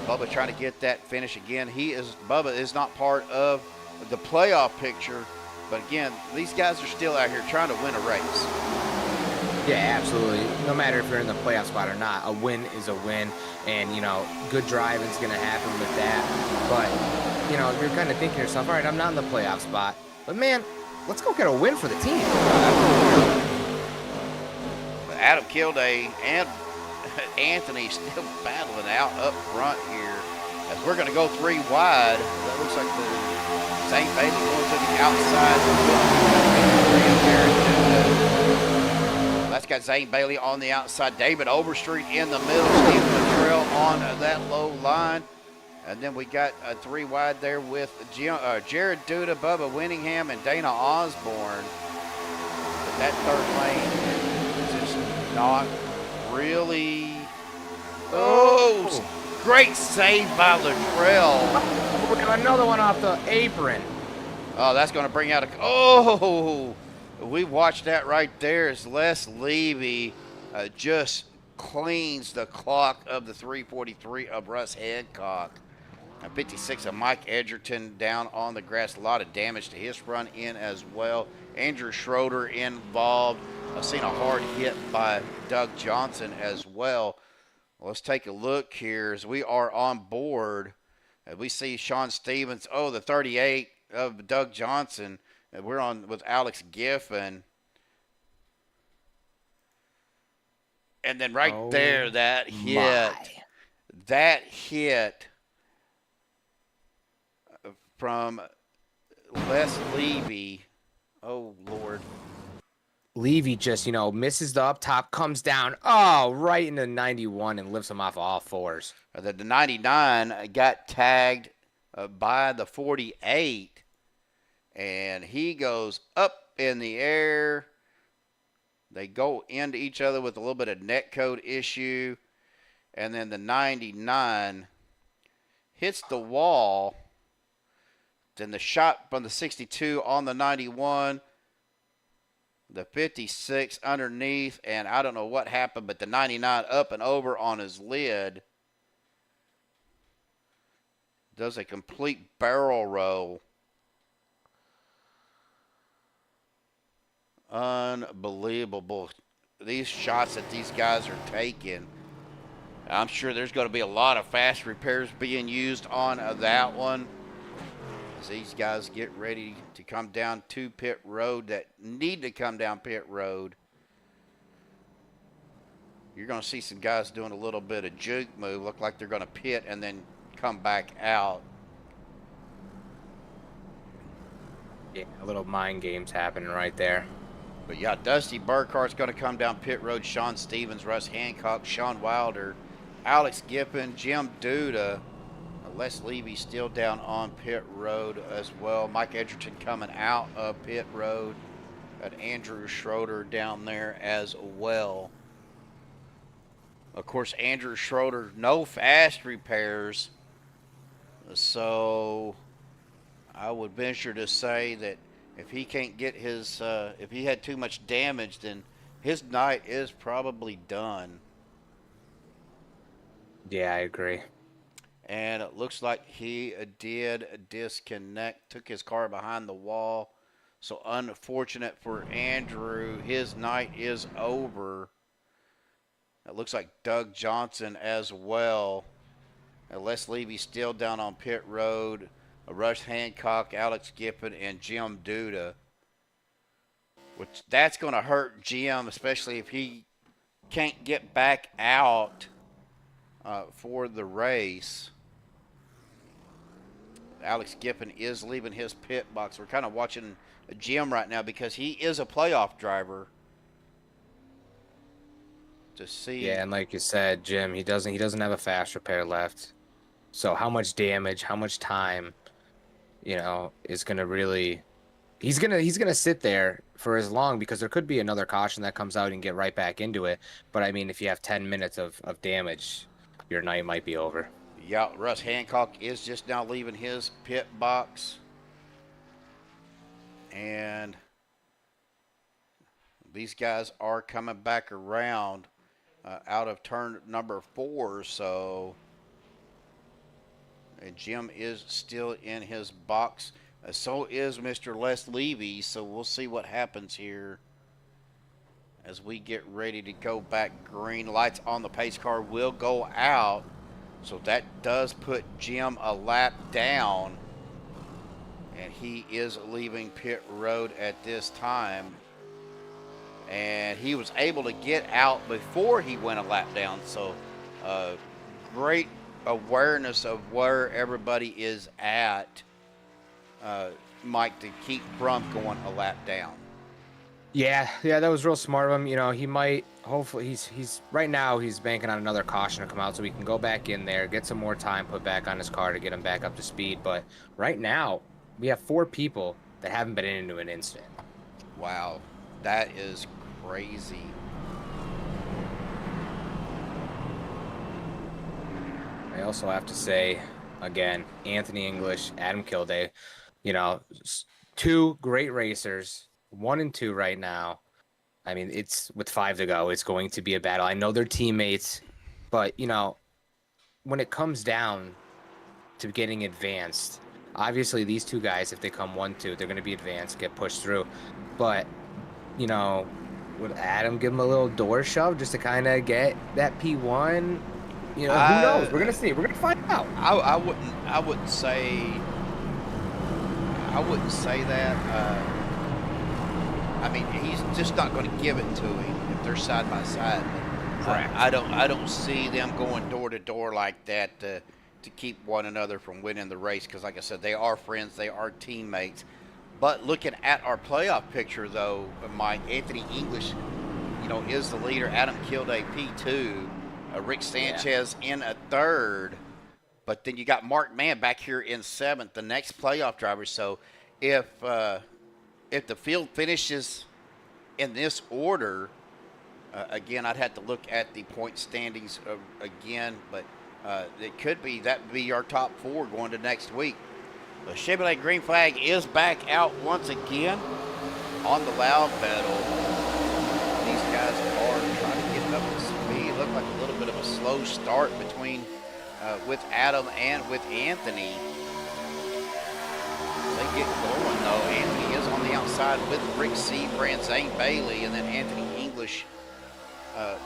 C: Bubba trying to get that finish again. Bubba is not part of the playoff picture, but again, these guys are still out here trying to win a race.
E: Yeah, absolutely. No matter if you're in the playoff spot or not, a win is a win, and good driving's going to happen with that. But you're kind of thinking to yourself, all right, I'm not in the playoff spot, but man, let's go get a win for the team.
C: Adam Kilday and Anthony still battling out up front here, as we're going to go 3 wide. That looks like the St. Bailey going to the outside. That's got Zane Bailey on the outside. David Overstreet in the middle. Stephen Luttrell on that low line. And then we got a 3 wide there with Jared Duda, Bubba Winningham, and Dana Osborne. But that third lane is just not really. Oh, great save by Luttrell.
E: Another one off the apron.
C: Oh, that's going to bring out a. Oh, we watched that right there as Les Levy just cleans the clock of the 343 of Russ Hancock. 56 of Mike Edgerton down on the grass. A lot of damage to his front end as well. Andrew Schroeder involved. I've seen a hard hit by Doug Johnson as well. Let's take a look here as we are on board. We see Sean Stevens, the 38 of Doug Johnson. And we're on with Alex Giffen. And then there, that hit from Les Levy. Oh, Lord.
E: Levy just, misses the up top, comes down, right into 91 and lifts him off all fours.
C: The 99 got tagged by the 48, and he goes up in the air. They go into each other with a little bit of net code issue, and then the 99 hits the wall. Then the shot from the 62 on the 91. The 56 underneath, and I don't know what happened, but the 99 up and over on his lid. Does a complete barrel roll. Unbelievable. These shots that these guys are taking. I'm sure there's going to be a lot of fast repairs being used on that one. As these guys get ready to come down to pit road that need to come down pit road. You're going to see some guys doing a little bit of juke move. Look like they're going to pit and then come back out.
E: Yeah, a little mind games happening right there.
C: But yeah, Dusty Burkhart's going to come down pit road. Sean Stevens, Russ Hancock, Sean Wilder, Alex Giffen, Jim Duda. Les Levy still down on pit road as well. Mike Edgerton coming out of pit road. Got Andrew Schroeder down there as well. Of course, Andrew Schroeder, no fast repairs. So I would venture to say that if he can't get his, if he had too much damage, then his night is probably done.
E: Yeah, I agree.
C: And it looks like he did disconnect, took his car behind the wall. So unfortunate for Andrew, his night is over. It looks like Doug Johnson as well. And Les Levy still down on pit road. Rush Hancock, Alex Giffen, and Jim Duda. Which that's going to hurt Jim, especially if he can't get back out for the race. Alex Giffen is leaving his pit box. We're kind of watching Jim right now because he is a playoff driver. To see.
E: Yeah, and like you said, Jim, he doesn't have a fast repair left. So how much damage, how much time, is gonna really he's gonna sit there for as long, because there could be another caution that comes out and get right back into it. But I mean, if you have 10 minutes of damage, your night might be over.
C: Yeah, Russ Hancock is just now leaving his pit box. And these guys are coming back around out of turn number 4. So, and Jim is still in his box. So is Mr. Les Levy. So we'll see what happens here as we get ready to go back green. Lights on the pace car will go out. So that does put Jim a lap down. And he is leaving pit road at this time. And he was able to get out before he went a lap down. So great awareness of where everybody is at, Mike, to keep from going a lap down.
E: Yeah, that was real smart of him. He might, hopefully, he's right now he's banking on another caution to come out so he can go back in there, get some more time put back on his car to get him back up to speed. But right now, we have 4 people that haven't been into an incident.
C: Wow, that is crazy.
E: I also have to say, again, Anthony English, Adam Kilday, 2 great racers. 1 and 2 right now. I mean, it's with 5 to go. It's going to be a battle. I know they're teammates, but when it comes down to getting advanced, obviously these 2 guys, if they come 1-2, they're going to be advanced, get pushed through. But would Adam give him a little door shove just to kind of get that P1? You know, who knows? We're gonna see. We're gonna find out.
C: I wouldn't say that. I mean, he's just not going to give it to him if they're side by side.
E: Correct.
C: I don't see them going door to door like that to keep one another from winning the race, because, like I said, they are friends, they are teammates. But looking at our playoff picture, though, Mike, Anthony English, is the leader. Adam Kilday, P2. Rick Sanchez in a third. But then you got Mark Mann back here in seventh, the next playoff driver. So if the field finishes in this order, again, I'd have to look at the point standings again, but it could be that would be our top four going to next week. The Chevrolet green flag is back out once again on the loud pedal. These guys are trying to get up to speed. Look like a little bit of a slow start between with Adam and with Anthony. They get going though. Anthony is on the outside with Rick Seabrand, Zane Bailey, and then Anthony English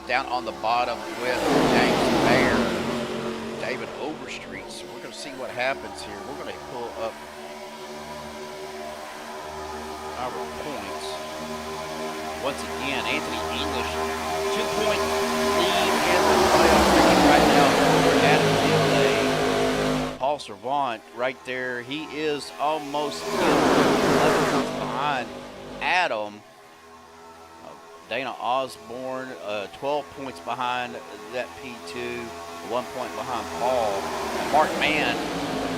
C: down on the bottom with James Mayer, David Overstreet. So we're going to see what happens here. We're going to pull up our points. Once again, Anthony English, 2-point lead in the playoff ranking right now over Adam Kilday. Paul Servant right there. He is almost 11 points behind Adam. Dana Osborne, 12 points behind that P2, 1 point behind Paul. And Mark Mann,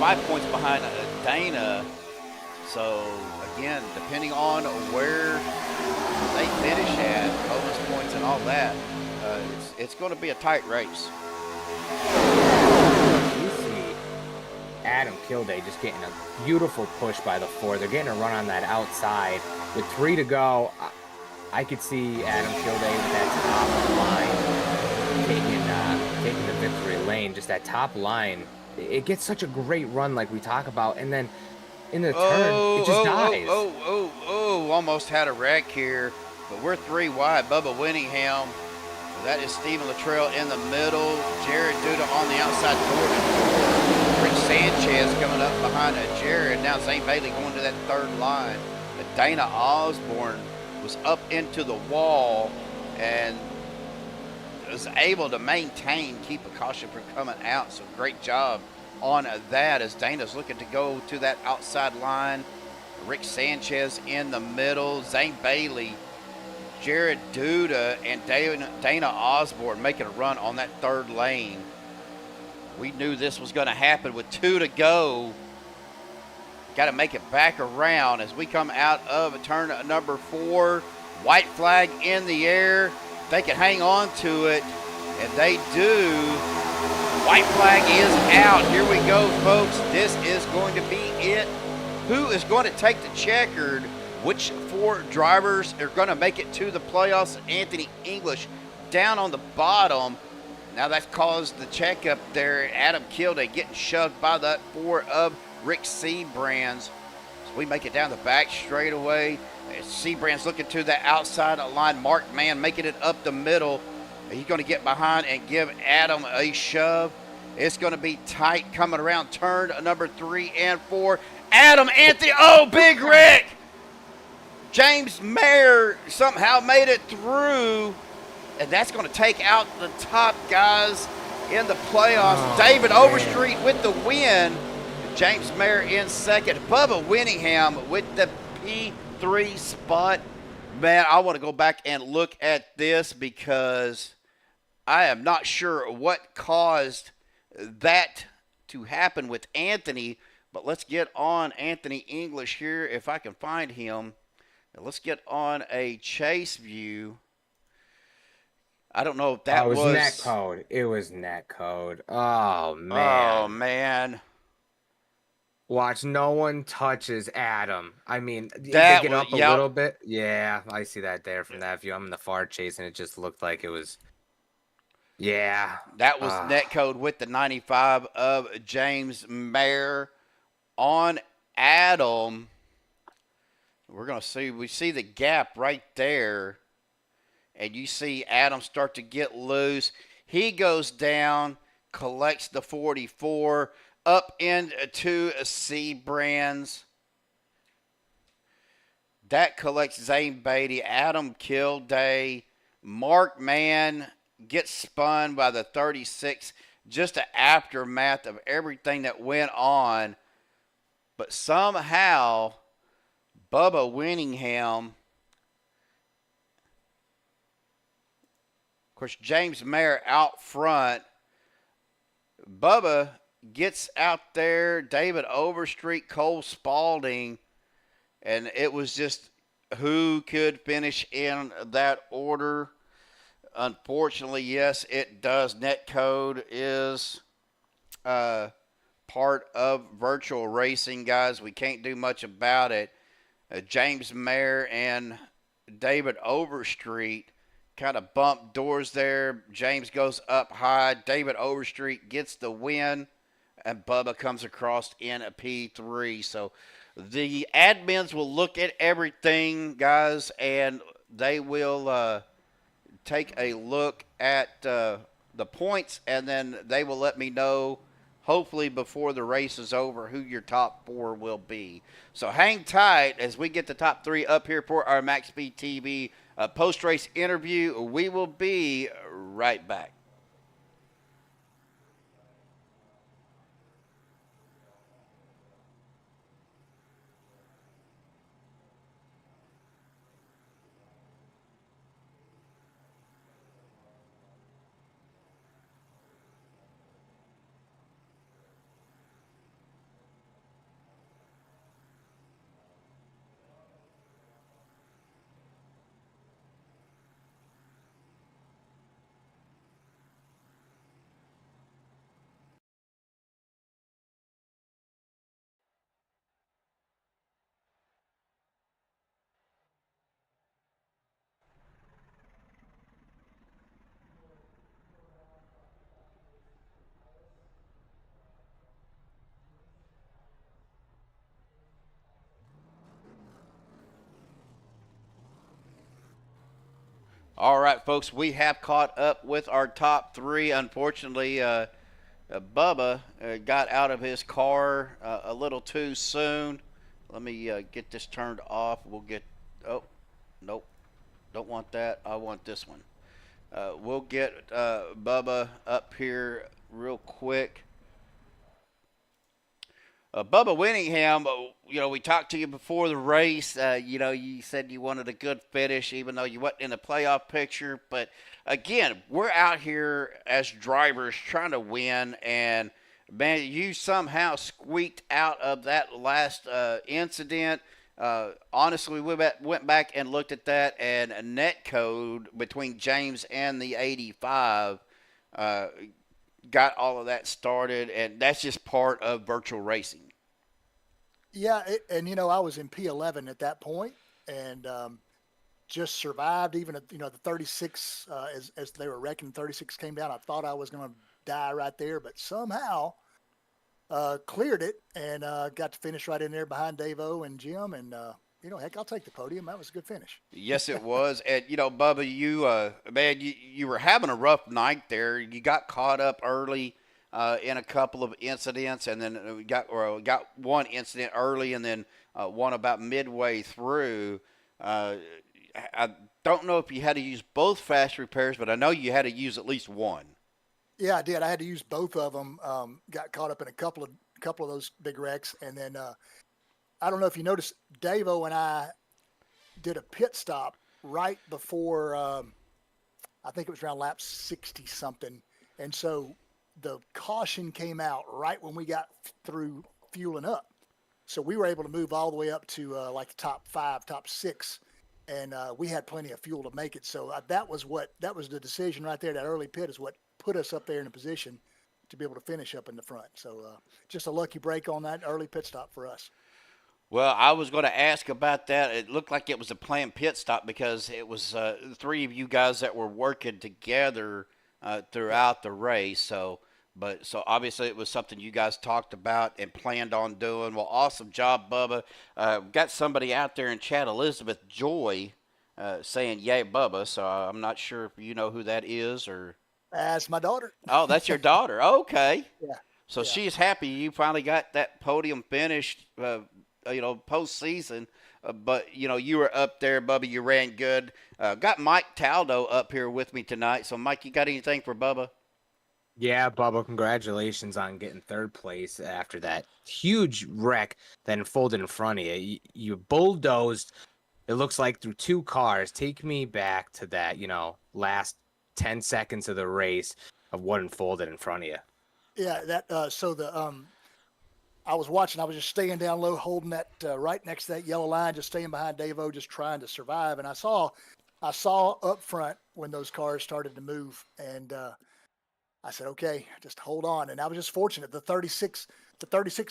C: 5 points behind Dana. So, again, depending on where they finish at, bonus points and all that, it's going to be a tight race.
E: You see Adam Kilday just getting a beautiful push by the four. They're getting a run on that outside. With 3 to go, I could see Adam Kilday with that top line taking the victory lane. Just that top line, it gets such a great run like we talk about, and then in the turn, it just dies.
C: Almost had a wreck here, but we're 3 wide. Bubba Winningham, that is Stephen Luttrell in the middle, Jared Duda on the outside, Rich Sanchez coming up behind Jared. Now Zane Bailey going to that third line. Dana Osborne was up into the wall and was able to keep a caution from coming out. So great job on that as Dana's looking to go to that outside line. Rick Sanchez in the middle, Zane Bailey, Jared Duda, and Dana Osborne making a run on that third lane. We knew this was going to happen with 2 to go. Got to make it back around as we come out of turn number 4. White flag in the air. They can hang on to it, and they do. White flag is out. Here we go, folks. This is going to be it. Who is going to take the checkered? Which 4 drivers are going to make it to the playoffs? Anthony English down on the bottom. Now that's caused the check up there. Adam Kilday getting shoved by that 4 of Rick Seabrand's. So we make it down the back straightaway. Seabrand's looking to the outside line. Mark Mann making it up the middle. He's going to get behind and give Adam a shove. It's going to be tight coming around turn number 3 and 4. Adam, Anthony, Big Rick! James Mayer somehow made it through, and that's going to take out the top guys in the playoffs. David Overstreet with the win. James Mayer in second. Bubba Winningham with the P3 spot. Man, I want to go back and look at this because I am not sure what caused that to happen with Anthony. But let's get on Anthony English here if I can find him. Let's get on a chase view. I don't know if that was
E: net code. It was net code. Oh, man.
C: Oh, man.
E: Watch, no one touches Adam. I mean, they
C: That
E: get
C: was-
E: up a
C: yep.
E: little bit. Yeah, I see that there from that view. I'm in the far chase, and it just looked like it was. Yeah.
C: That was net code with the 95 of James Mayer on Adam. We're going to see, we see the gap right there. And you see Adam start to get loose. He goes down. collects the 44 up into C Brands. That collects Zane Beatty, Adam Kilday, Mark Mann gets spun by the 36. Just an aftermath of everything that went on. But somehow, Bubba Winningham, of course, James Mayer out front. Bubba gets out there, David Overstreet, Cole Spaulding, and it was just who could finish in that order. Unfortunately, yes, it does. Netcode is part of virtual racing, guys. We can't do much about it. James Mayer and David Overstreet kind of bumped doors there. James goes up high. David Overstreet gets the win, and Bubba comes across in a P3. So the admins will look at everything, guys, and they will take a look at the points, and then they will let me know, hopefully before the race is over, who your top 4 will be. So hang tight as we get the top 3 up here for our Maxspeed TV post-race interview. We will be right back. All right, folks, we have caught up with our top 3. Unfortunately, Bubba got out of his car a little too soon. Let me get this turned off. We'll get, oh, nope, don't want that. I want this one. We'll get Bubba up here real quick. Bubba Winningham, we talked to you before the race. You said you wanted a good finish, even though you wasn't in the playoff picture. But, again, we're out here as drivers trying to win. And, man, you somehow squeaked out of that last incident. Honestly, we went back and looked at that, and a net code between James and the 85 got all of that started, and that's just part of virtual racing.
D: Yeah, I was in P11 at that point, and just survived. Even at the 36, as they were wrecking, 36 came down. I thought I was going to die right there, but somehow cleared it and got to finish right in there behind Dave-O and Jim. And heck, I'll take the podium. That was a good finish.
C: Yes, it was. And Bubba, you were having a rough night there. You got caught up early in a couple of incidents, and then we got one incident early, and then one about midway through. I don't know if you had to use both fast repairs, but I know you had to use at least one.
D: Yeah, I did. I had to use both of them. Got caught up in a couple of those big wrecks, and then I don't know if you noticed, Dave-O and I did a pit stop right before I think it was around lap 60 something, and so the caution came out right when we got through fueling up. So we were able to move all the way up to like the top 5, top 6, and we had plenty of fuel to make it. So that was the decision right there. That early pit is what put us up there in a position to be able to finish up in the front. So just a lucky break on that early pit stop for us.
C: Well, I was going to ask about that. It looked like it was a planned pit stop because it was the 3 of you guys that were working together throughout the race. So obviously it was something you guys talked about and planned on doing. Well, awesome job, Bubba. Got somebody out there in chat, Elizabeth Joy, saying, yay, Bubba. So I'm not sure if you know who that is or.
D: As my daughter.
C: Oh, that's your daughter. Okay.
D: Yeah.
C: So
D: Yeah.
C: she's happy you finally got that podium finished, postseason. But, you were up there, Bubba. You ran good. Got Mike Taldo up here with me tonight. So, Mike, you got anything for Bubba?
E: Yeah, Bubba, congratulations on getting third place after that huge wreck that unfolded in front of you. You bulldozed, it looks like, through two cars. Take me back to that, last 10 seconds of the race of what unfolded in front of you.
D: Yeah, I was watching. I was just staying down low, holding that right next to that yellow line, just staying behind Dave-O, just trying to survive. And I saw up front when those cars started to move, and I said, okay, just hold on. And I was just fortunate. The 36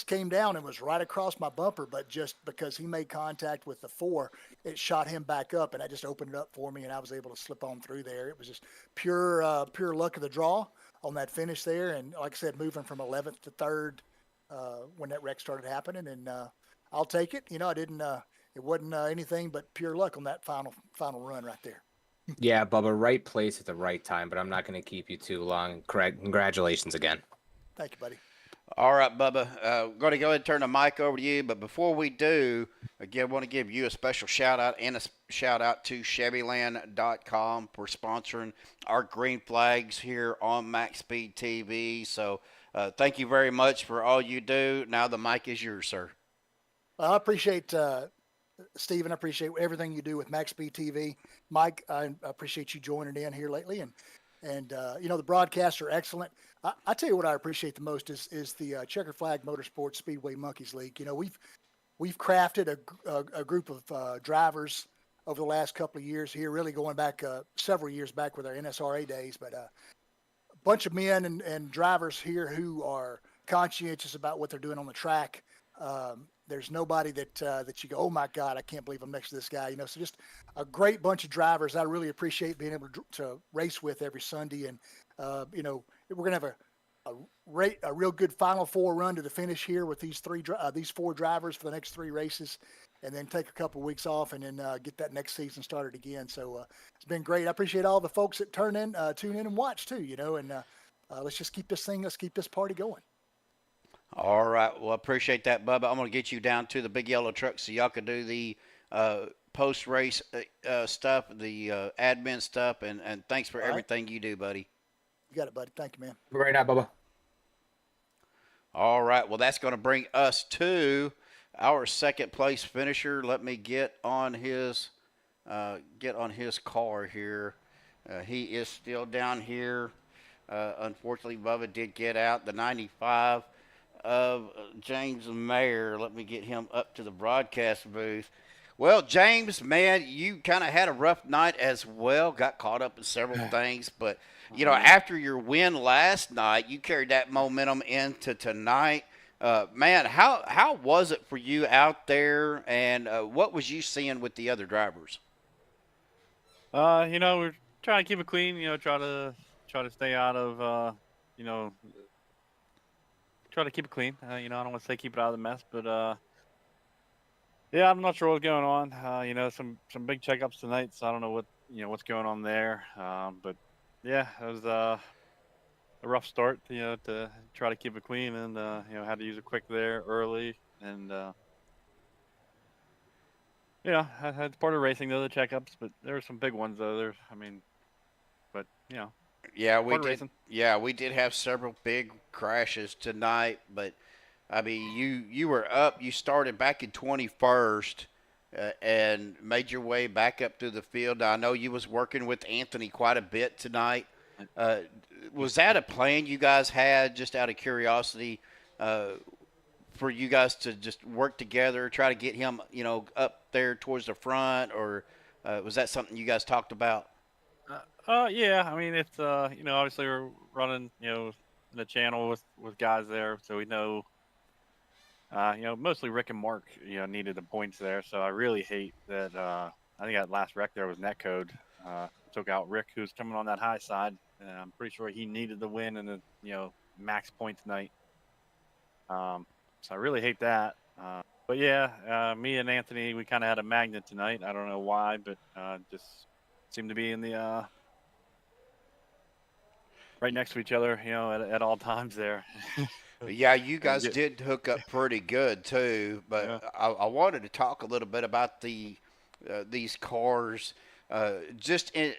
D: came down and was right across my bumper, but just because he made contact with the 4, it shot him back up, and that just opened it up for me, and I was able to slip on through there. It was just pure luck of the draw on that finish there. And like I said, moving from 11th to 3rd when that wreck started happening, and I'll take it. I didn't. It wasn't anything but pure luck on that final run right there.
E: Yeah, Bubba, right place at the right time, but I'm not going to keep you too long. Congratulations again.
D: Thank you, buddy.
C: All right, Bubba. Going to go ahead and turn the mic over to you. But before we do, again, I want to give you a special shout-out and a shout-out to Chevyland.com for sponsoring our green flags here on Maxspeed TV. So thank you very much for all you do. Now the mic is yours, sir.
D: I appreciate Steven, I appreciate everything you do with Maxspeed TV. Mike, I appreciate you joining in here lately, and the broadcasts are excellent. I tell you what I appreciate the most is the Checker Flag Motorsports Speedway Monkeys League. We've crafted a group of drivers over the last couple of years here, really going back several years back with our NSRA days, but a bunch of men and drivers here who are conscientious about what they're doing on the track. There's nobody that you go, oh my God, I can't believe I'm next to this guy. So just a great bunch of drivers. I really appreciate being able to race with every Sunday. And, we're going to have a real good Final Four run to the finish here with these 4 drivers for the next 3 races, and then take a couple of weeks off and then get that next season started again. So it's been great. I appreciate all the folks that tune in and watch too, and let's just keep this party going.
C: All right. Well, I appreciate that, Bubba. I'm going to get you down to the big yellow truck so y'all can do the post-race stuff, the admin stuff, and thanks for everything you do, buddy.
D: You got it, buddy. Thank you, man.
E: Right now, Bubba.
C: All right. Well, that's going to bring us to our second place finisher. Let me get on his car here. He is still down here. Unfortunately, Bubba did get out. The 95 of James Mayer. Let me get him up to the broadcast booth. Well, James, man, you kind of had a rough night as well. Got caught up in several things, but after your win last night, you carried that momentum into tonight. Man, how was it for you out there, and what was you seeing with the other drivers?
H: We're trying to keep it clean. Try to stay out of try to keep it clean. I don't want to say keep it out of the mess, but yeah, I'm not sure what's going on. Some big checkups tonight, so I don't know what's going on there. But yeah, it was a rough start. To try to keep it clean, and had to use a quick there early, and it's part of racing though, the checkups. But there were some big ones though.
C: Yeah, we did.
H: Racing.
C: Yeah, we did have several big crashes tonight, but I mean, you were up. You started back in 21st and made your way back up through the field. I know you was working with Anthony quite a bit tonight. Was that a plan you guys had, just out of curiosity, for you guys to just work together, try to get him, up there towards the front, or was that something you guys talked about?
H: Yeah, I mean, it's, obviously we're running, in the channel with guys there, so we know, mostly Rick and Mark, needed the points there. So I really hate that, I think that last wreck there was netcode, took out Rick, who's coming on that high side, and I'm pretty sure he needed the win and the, max points night. So I really hate that. But yeah, me and Anthony, we kind of had a magnet tonight. I don't know why, but, just seemed to be in the, right next to each other, at all times there.
C: Yeah, you
H: And
C: guys did hook up pretty good too. But
H: Yeah.
C: I wanted to talk a little bit about these cars. Just and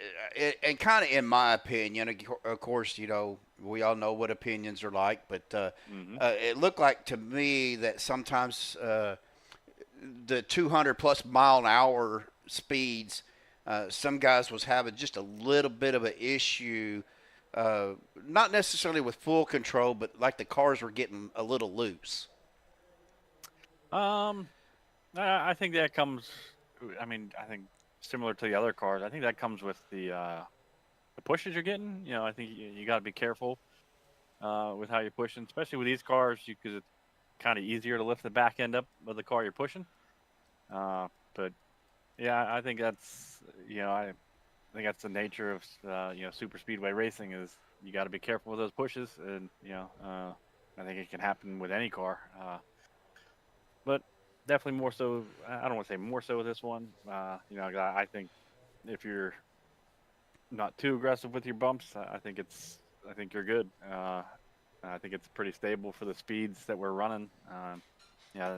C: kind of in my opinion, of course, we all know what opinions are like, but
H: Mhm.
C: it looked like to me that sometimes the 200 plus mile an hour speeds, some guys was having just a little bit of an issue, not necessarily with full control, but like the cars were getting a little loose.
H: Um, I think that comes. I mean, I think similar to the other cars. I think that comes with the pushes you're getting. I think you got to be careful with how you're pushing, especially with these cars, because it's kind of easier to lift the back end up of the car you're pushing. But yeah, I think that's I think that's the nature of super speedway racing is you got to be careful with those pushes, and I think it can happen with any car. But definitely more so. I don't want to say more so with this one. I think if you're not too aggressive with your bumps, I think you're good. I think it's pretty stable for the speeds that we're running. Yeah,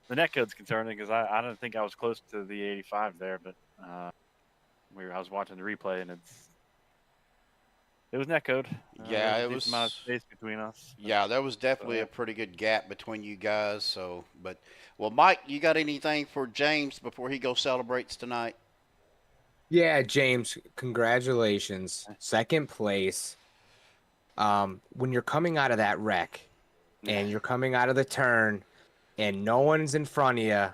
H: the net code's concerning because I don't think I was close to the 85 there, but I was watching the replay and it was net code.
C: Yeah,
H: There's
C: it
H: a decent
C: was.
H: amount of space between us.
C: Yeah, there was definitely a pretty good gap between you guys. So, well, Mike, you got anything for James before he goes celebrates tonight?
E: Yeah, James, congratulations. Second place. When you're coming out of that wreck and you're coming out of the turn and no one's in front of you,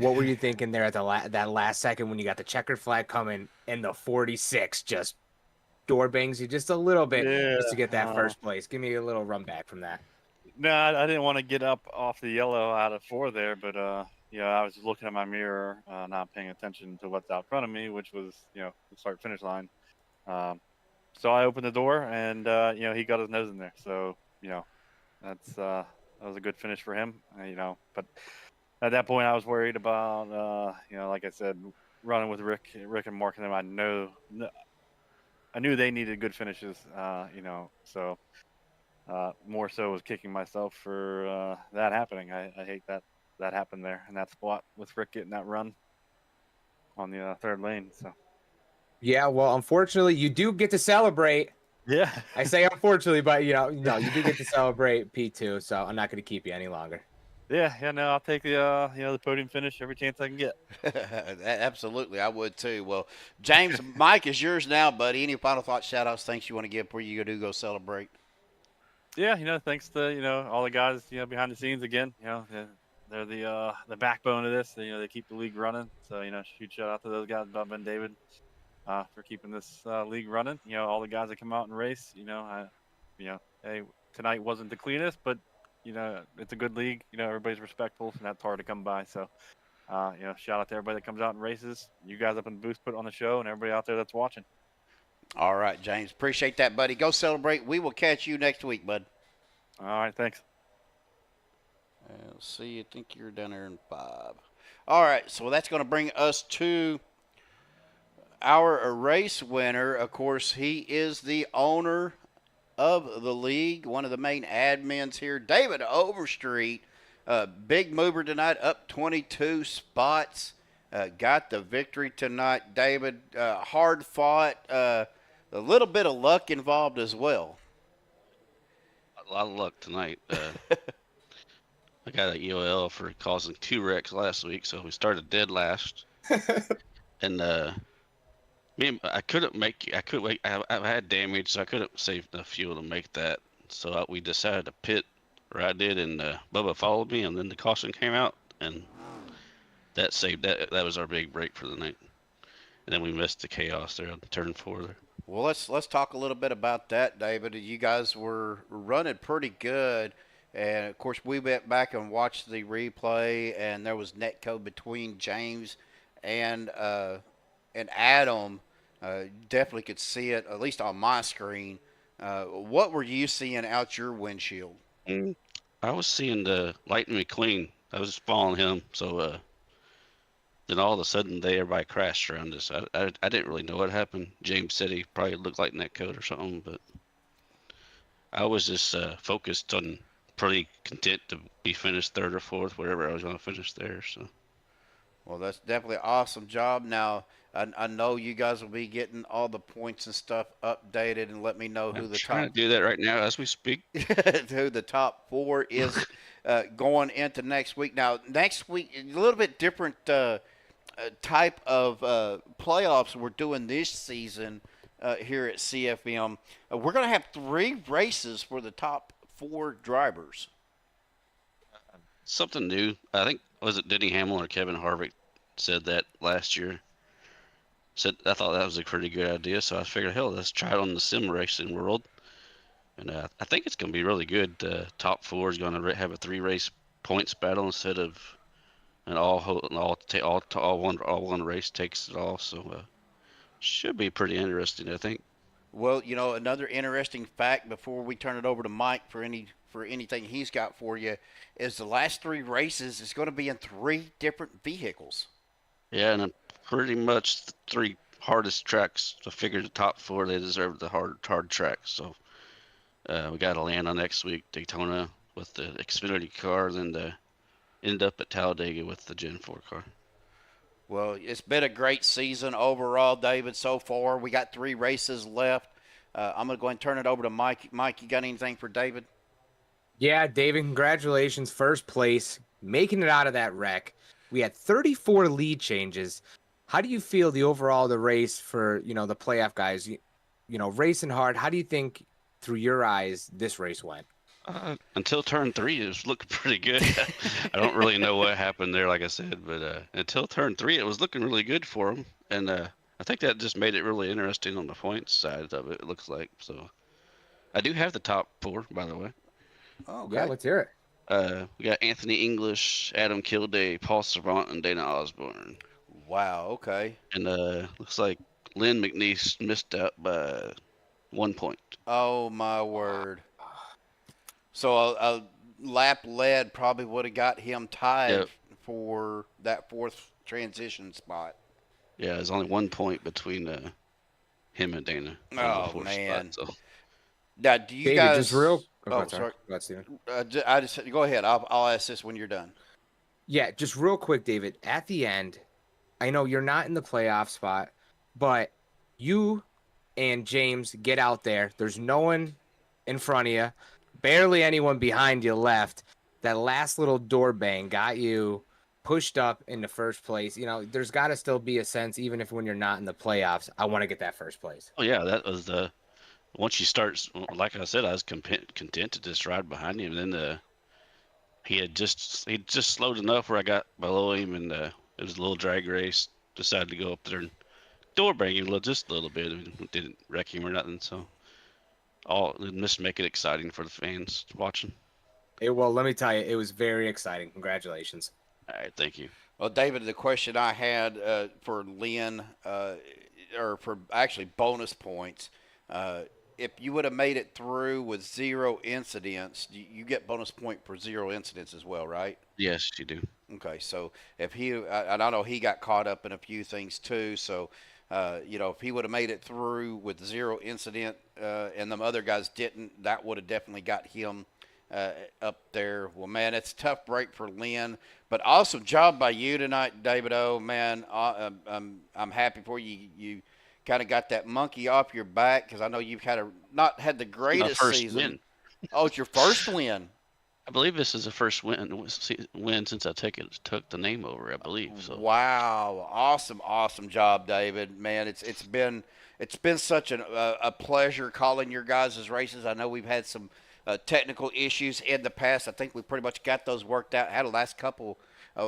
E: what were you thinking there at that last second when you got the checkered flag coming and the 46 just door bangs you just a little bit just to get that first place? Give me a little run back from that.
H: No, I didn't want to get up off the yellow out of 4 there, but I was just looking at my mirror, not paying attention to what's out front of me, which was the start finish line. So I opened the door, and he got his nose in there. So that was a good finish for him. But at that point, I was worried about like I said, running with Rick and Mark and them. I knew they needed good finishes. So. More so was kicking myself for that happening. I hate that happened there in that spot with Rick getting that run on the third lane. So
E: yeah, well, unfortunately, you do get to celebrate.
H: yeah,
E: I say unfortunately, but you do get to celebrate P2. So I'm not going to keep you any longer.
H: yeah. No, I'll take the podium finish every chance I can get.
C: Absolutely, I would too. Well, James, Mike is yours now, buddy. Any final thoughts, shout outs, things you want to give before you go celebrate?
H: Yeah, thanks to all the guys behind the scenes again. They're the backbone of this. They keep the league running. So huge shout out to those guys, Bob and David, for keeping this league running. All the guys that come out and race. Hey, tonight wasn't the cleanest, but it's a good league. Everybody's respectful, and that's hard to come by. So shout out to everybody that comes out and races. You guys up in the booth put on the show, and everybody out there that's watching.
C: All right, James. Appreciate that, buddy. Go celebrate. We will catch you next week, bud.
H: All right, thanks.
C: Let's see. I think you're down there in 5. All right, so that's going to bring us to our race winner. Of course, he is the owner of the league, one of the main admins here, David Overstreet. Big mover tonight, up 22 spots. Got the victory tonight, David. Hard fought. A little bit of luck involved as well.
I: A lot of luck tonight. I got an EOL for causing 2 wrecks last week, so we started dead last. And I couldn't make. I had damage, so I couldn't save enough fuel to make that. So we decided to pit where I did, and Bubba followed me, and then the caution came out, and that saved that. That was our big break for the night. And then we missed the chaos there on turn 4 there.
C: Well, let's talk a little bit about that, David. You guys were running pretty good, and of course we went back and watched the replay, and there was netcode between James and Adam. Definitely could see it, at least on my screen. What were you seeing out your windshield?
I: I was seeing the Lightning McQueen. I was following him, so then all of a sudden everybody crashed around us. I didn't really know what happened. James said he probably looked like netcode or something, but I was just focused on pretty content to be finished third or fourth, wherever I was going to finish there. So.
C: Well, that's definitely an awesome job. Now, I know you guys will be getting all the points and stuff updated, and let me know who
I: I'm
C: the
I: trying
C: top
I: to do that right now as we speak.
C: who the top 4 is going into next week. Now, next week, a little bit different type of playoffs we're doing this season here at CFM. We're going to have 3 races for the top 4 drivers.
I: Something new. I think, was it Denny Hamlin or Kevin Harvick said that last year? I thought that was a pretty good idea, so I figured, hell, let's try it on the sim racing world. And I think it's going to be really good. The top 4 is going to have a 3-race points battle instead of an all one race takes it all. So should be pretty interesting, I think.
C: Well, another interesting fact before we turn it over to Mike for anything he's got for you is the last 3 races is going to be in 3 different vehicles.
I: Yeah, and pretty much the 3 hardest tracks. I figured the top 4, they deserve the hard tracks. So we got Atlanta next week, Daytona with the Xfinity car, then end up at Talladega with the Gen 4 car.
C: Well, it's been a great season overall, David, so far. We got 3 races left. I'm going to go ahead and turn it over to Mike. Mike, you got anything for David?
E: Yeah, David, congratulations. First place, making it out of that wreck. We had 34 lead changes. How do you feel the race for, the playoff guys? Racing hard. How do you think, through your eyes, this race went?
I: Until turn 3, it was looking pretty good. I don't really know what happened there, like I said, but until turn 3, it was looking really good for them. And I think that just made it really interesting on the points side of it, it looks like. So I do have the top 4, by the way.
C: Oh, okay.
E: Yeah, let's hear it.
I: We got Anthony English, Adam Kildare, Paul Servant, and Dana Osborne.
C: Wow, okay.
I: And looks like Lynn McNeese missed out by 1 point.
C: Oh, my word. So a lap lead probably would have got him tied for that 4th transition spot.
I: Yeah, there's only 1 point between him and Dana.
C: Oh, man.
I: Spot, so.
C: Now, do you
E: David,
C: guys...
E: just real...
C: Oh, sorry.
E: Go ahead, Steven.
C: I just go ahead. I'll ask this when you're done.
E: Yeah, just real quick, David. At the end, I know you're not in the playoff spot, but you and James get out there. There's no one in front of you, barely anyone behind you left. That last little door bang got you pushed up into first place. There's got to still be a sense, even if when you're not in the playoffs, I want to get that first place.
I: Oh, yeah, that was the... Once you start, like I said, I was content to just ride behind him. And then he just slowed enough where I got below him, and it was a little drag race. Decided to go up there and door bang him just a little bit. It didn't wreck him or nothing. So just make it exciting for the fans watching.
E: Well, let me tell you, it was very exciting. Congratulations.
I: All right, thank you.
C: Well, David, the question I had for Lynn, or for actually bonus points, if you would have made it through with 0 incidents, you get bonus point for 0 incidents as well, right?
I: Yes, you do.
C: Okay, so if and I know he got caught up in a few things too, so, if he would have made it through with 0 incident and them other guys didn't, that would have definitely got him up there. Well, man, it's a tough break for Lynn, but awesome job by you tonight, David O. Man, I'm happy for you. You kind of got that monkey off your back, because I know you've not had the greatest season.
I: Win.
C: Oh, it's your first win.
I: I believe this is the first win since I took the name over, I believe. So.
C: Wow, awesome job, David. Man, it's been such a pleasure calling your guys' races. I know we've had some technical issues in the past. I think we pretty much got those worked out. Had the last couple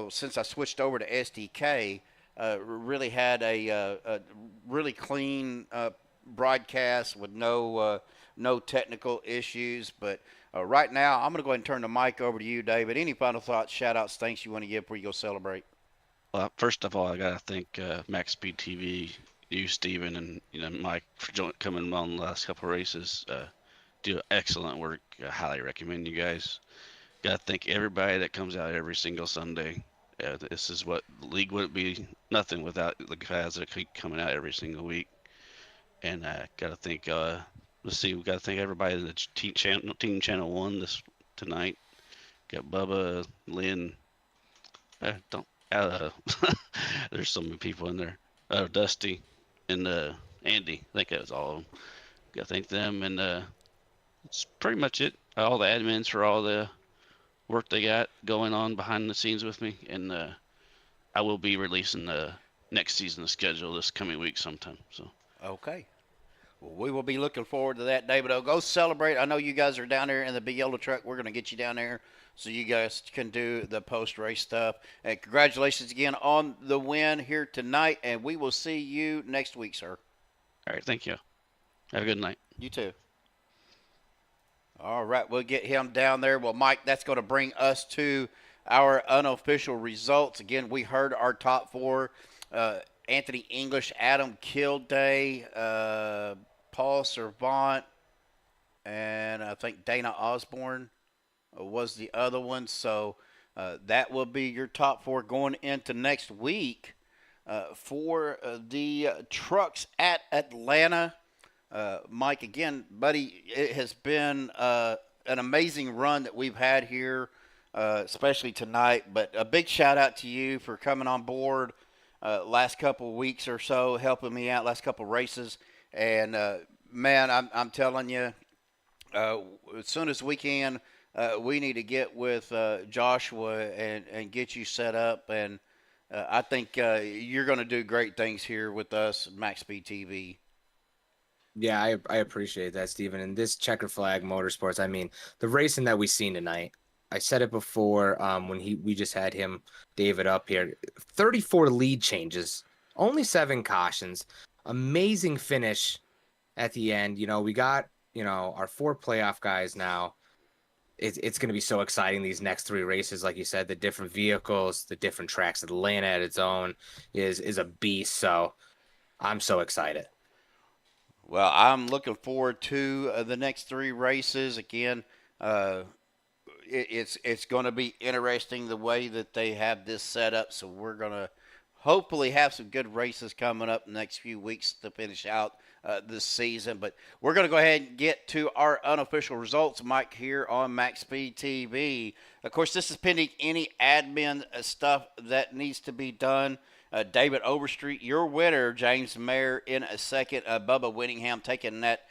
C: since I switched over to SDK. Really had a really clean broadcast with no technical issues. But right now, I'm going to go ahead and turn the mic over to you, David. Any final thoughts, shout-outs, thanks you want to give before you go celebrate?
I: Well, first of all, I got to thank Maxspeedtv, you, Steven, and Mike for coming on the last couple of races. Do excellent work. I highly recommend you guys. Got to thank everybody that comes out every single Sunday. This is what the league wouldn't be nothing without the guys that keep coming out every single week. And I got to thank let's see. We got to thank everybody in the Team Channel 1 tonight. Got Bubba, Lynn. Don't. There's so many people in there. Dusty and Andy. I think that was all of them. Got to thank them, and that's pretty much it. All the admins for all the work they got going on behind the scenes with me, and I will be releasing the next season's schedule this coming week sometime. So.
C: Okay. Well, we will be looking forward to that, David. Go celebrate. I know you guys are down there in the big yellow truck. We're going to get you down there so you guys can do the post-race stuff. And congratulations again on the win here tonight, and we will see you next week, sir.
I: All right, thank you. Have a good night.
C: You too. All right, we'll get him down there. Well, Mike, that's going to bring us to our unofficial results. Again, we heard our top four. Anthony English, Adam Kilday, Paul Servant, and I think Dana Osborne was the other one. So that will be your top four going into next week for the trucks at Atlanta. Mike, again, buddy, it has been an amazing run that we've had here, especially tonight. But a big shout out to you for coming on board last couple of weeks or so, helping me out last couple of races. And, man, I'm telling you, as soon as we can, we need to get with Joshua and get you set up. And I think you're going to do great things here with us, Maxspeed TV.
E: Yeah, I appreciate that, Steven. And this Checker Flag Motorsports, I mean, the racing that we seen tonight, I said it before when we just had him, David, up here. 34 lead changes, only 7 cautions, amazing finish at the end. You know, we got, our 4 playoff guys now. It's going to be so exciting, these next 3 races. Like you said, the different vehicles, the different tracks. Atlanta at its own is a beast. So I'm so excited.
C: Well, I'm looking forward to the next 3 races. Again, it's going to be interesting the way that they have this set up. So we're going to hopefully have some good races coming up in the next few weeks to finish out this season. But we're going to go ahead and get to our unofficial results, Mike, here on Maxspeed TV. Of course, this is pending any admin stuff that needs to be done. David Overstreet, your winner. James Mayer in a second. Bubba Whittingham taking that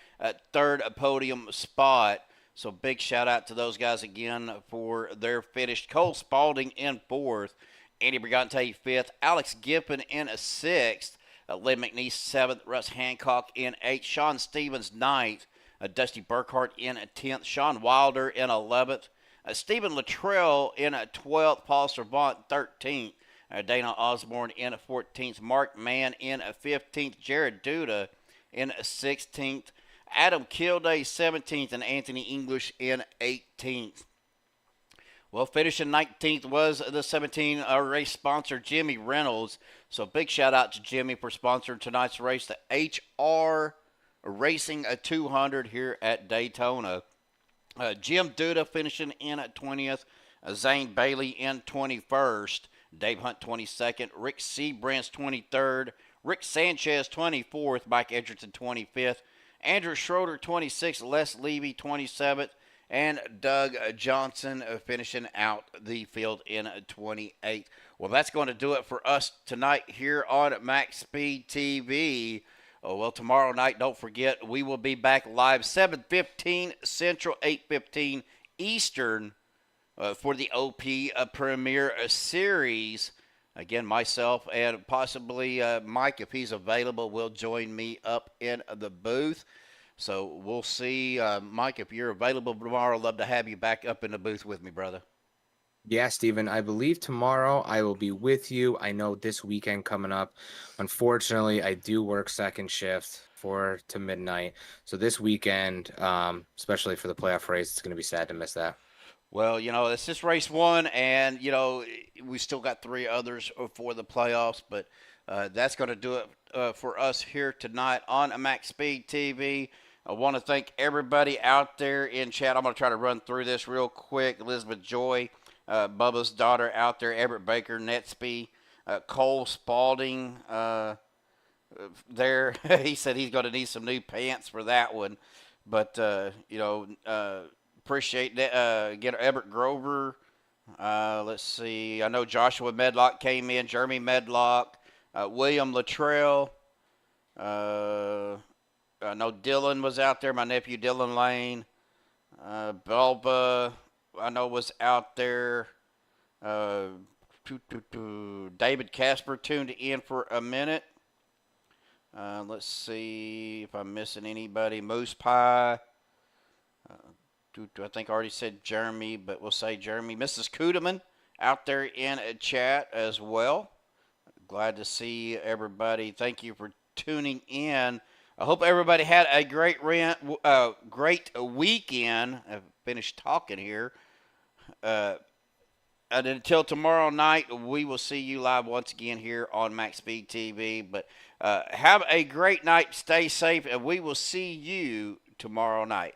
C: 3rd podium spot. So big shout out to those guys again for their finish. Cole Spalding in 4th. Andy Brigante 5th. Alex Giffen in a 6th. Lynn McNeese 7th. Russ Hancock in 8th. Sean Stevens 9th. Dusty Burkhart in 10th. Sean Wilder in 11th. Stephen Luttrell in 12th. Paul Servant 13th. Dana Osborne in 14th. Mark Mann in 15th. Jared Duda in 16th. Adam Kilday 17th. And Anthony English in 18th. Well, finishing 19th was the 17 race sponsor, Jimmy Reynolds. So big shout out to Jimmy for sponsoring tonight's race, the HR Racing 200 here at Daytona. Jim Duda finishing in at 20th. Zane Bailey in 21st. Dave Hunt 22nd, Rick Seabrantz 23rd, Rick Sanchez 24th, Mike Edgerton 25th, Andrew Schroeder 26th, Les Levy 27th, and Doug Johnson finishing out the field in 28th. Well, that's going to do it for us tonight here on Maxspeed TV. Well, tomorrow night, don't forget, we will be back live 7:15 Central, 8:15 Eastern. For the OP Premier Series. Again, myself and possibly Mike, if he's available, will join me up in the booth. So we'll see. Mike, if you're available tomorrow, I'd love to have you back up in the booth with me, brother.
E: Yeah, Steven, I believe tomorrow I will be with you. I know this weekend coming up, unfortunately, I do work second shift 4 to midnight. So this weekend, especially for the playoff race, it's going to be sad to miss that.
C: Well, it's just race 1, and, we still got 3 others for the playoffs, but that's going to do it for us here tonight on Maxspeed TV. I want to thank everybody out there in chat. I'm going to try to run through this real quick. Elizabeth Joy, Bubba's daughter out there, Everett Baker, Netsby, Cole Spalding there. He said he's going to need some new pants for that one. But appreciate that. Get Everett Grover. Let's see. I know Joshua Medlock came in. Jeremy Medlock. William Luttrell. I know Dylan was out there. My nephew Dylan Lane. Belba, I know was out there. David Casper tuned in for a minute. Let's see if I'm missing anybody. Moose Pie. I think I already said Jeremy, but we'll say Jeremy. Mrs. Kudeman out there in a chat as well. Glad to see everybody. Thank you for tuning in. I hope everybody had a great weekend. I've finished talking here. And until tomorrow night, we will see you live once again here on Maxspeed TV. But have a great night. Stay safe, and we will see you tomorrow night.